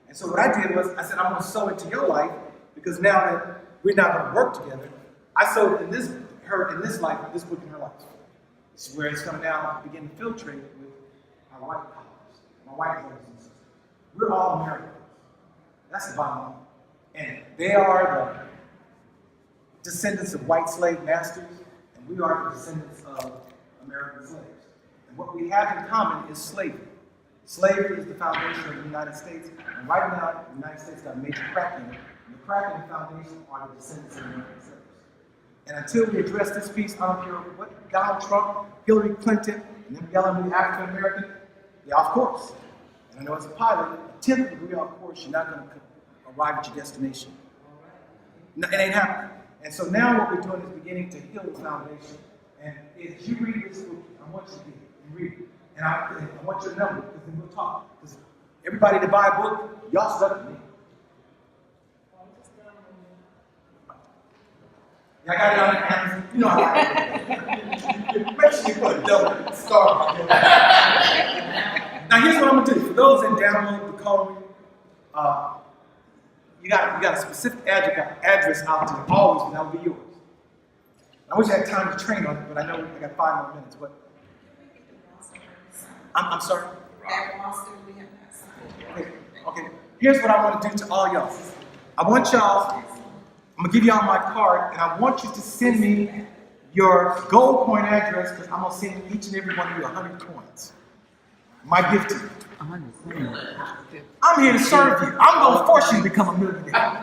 And so what I did was, I said, I'm going to sow into your life, because now that we're not going to work together, I sowed in this life, this book in her life. This is where it's going to now begin to filtrate with our white colleagues, my white brothers and sisters. We're all Americans. That's the bottom line. And they are the descendants of white slave masters, and we are the descendants of American slaves. And what we have in common is slavery. Slavery is the foundation of the United States, and right now, the United States got a major crack in it, and the crack in the foundation are the descendants of American slaves. And until we address this piece, I don't care what Donald Trump, Hillary Clinton, and them yelling at me African American, they're off course. And I know as a pilot, a 10th degree off course, you're not going to arrive at your destination. No, it ain't happening. And so now what we're doing is beginning to heal the foundation. And if you read this book, I want you to read it. And I want your number, because then we'll talk. Because everybody that buy a book, y'all stuck with me. I got it on the Amazon. You know how I do. Make sure you put a double star on it. Now here's what I'm gonna do. For those that download the code, you got a specific address out there always, and that'll be yours. I wish I had time to train on it, but I know I got 5 more minutes. But I'm sorry. Okay. Here's what I want to do to all y'all. I want y'all. I'm gonna give y'all my card, and I want you to send me your gold coin address, because I'm gonna send each and every one of you 100 coins. My gift to you. I'm here to serve you. I'm gonna force you to become a millionaire.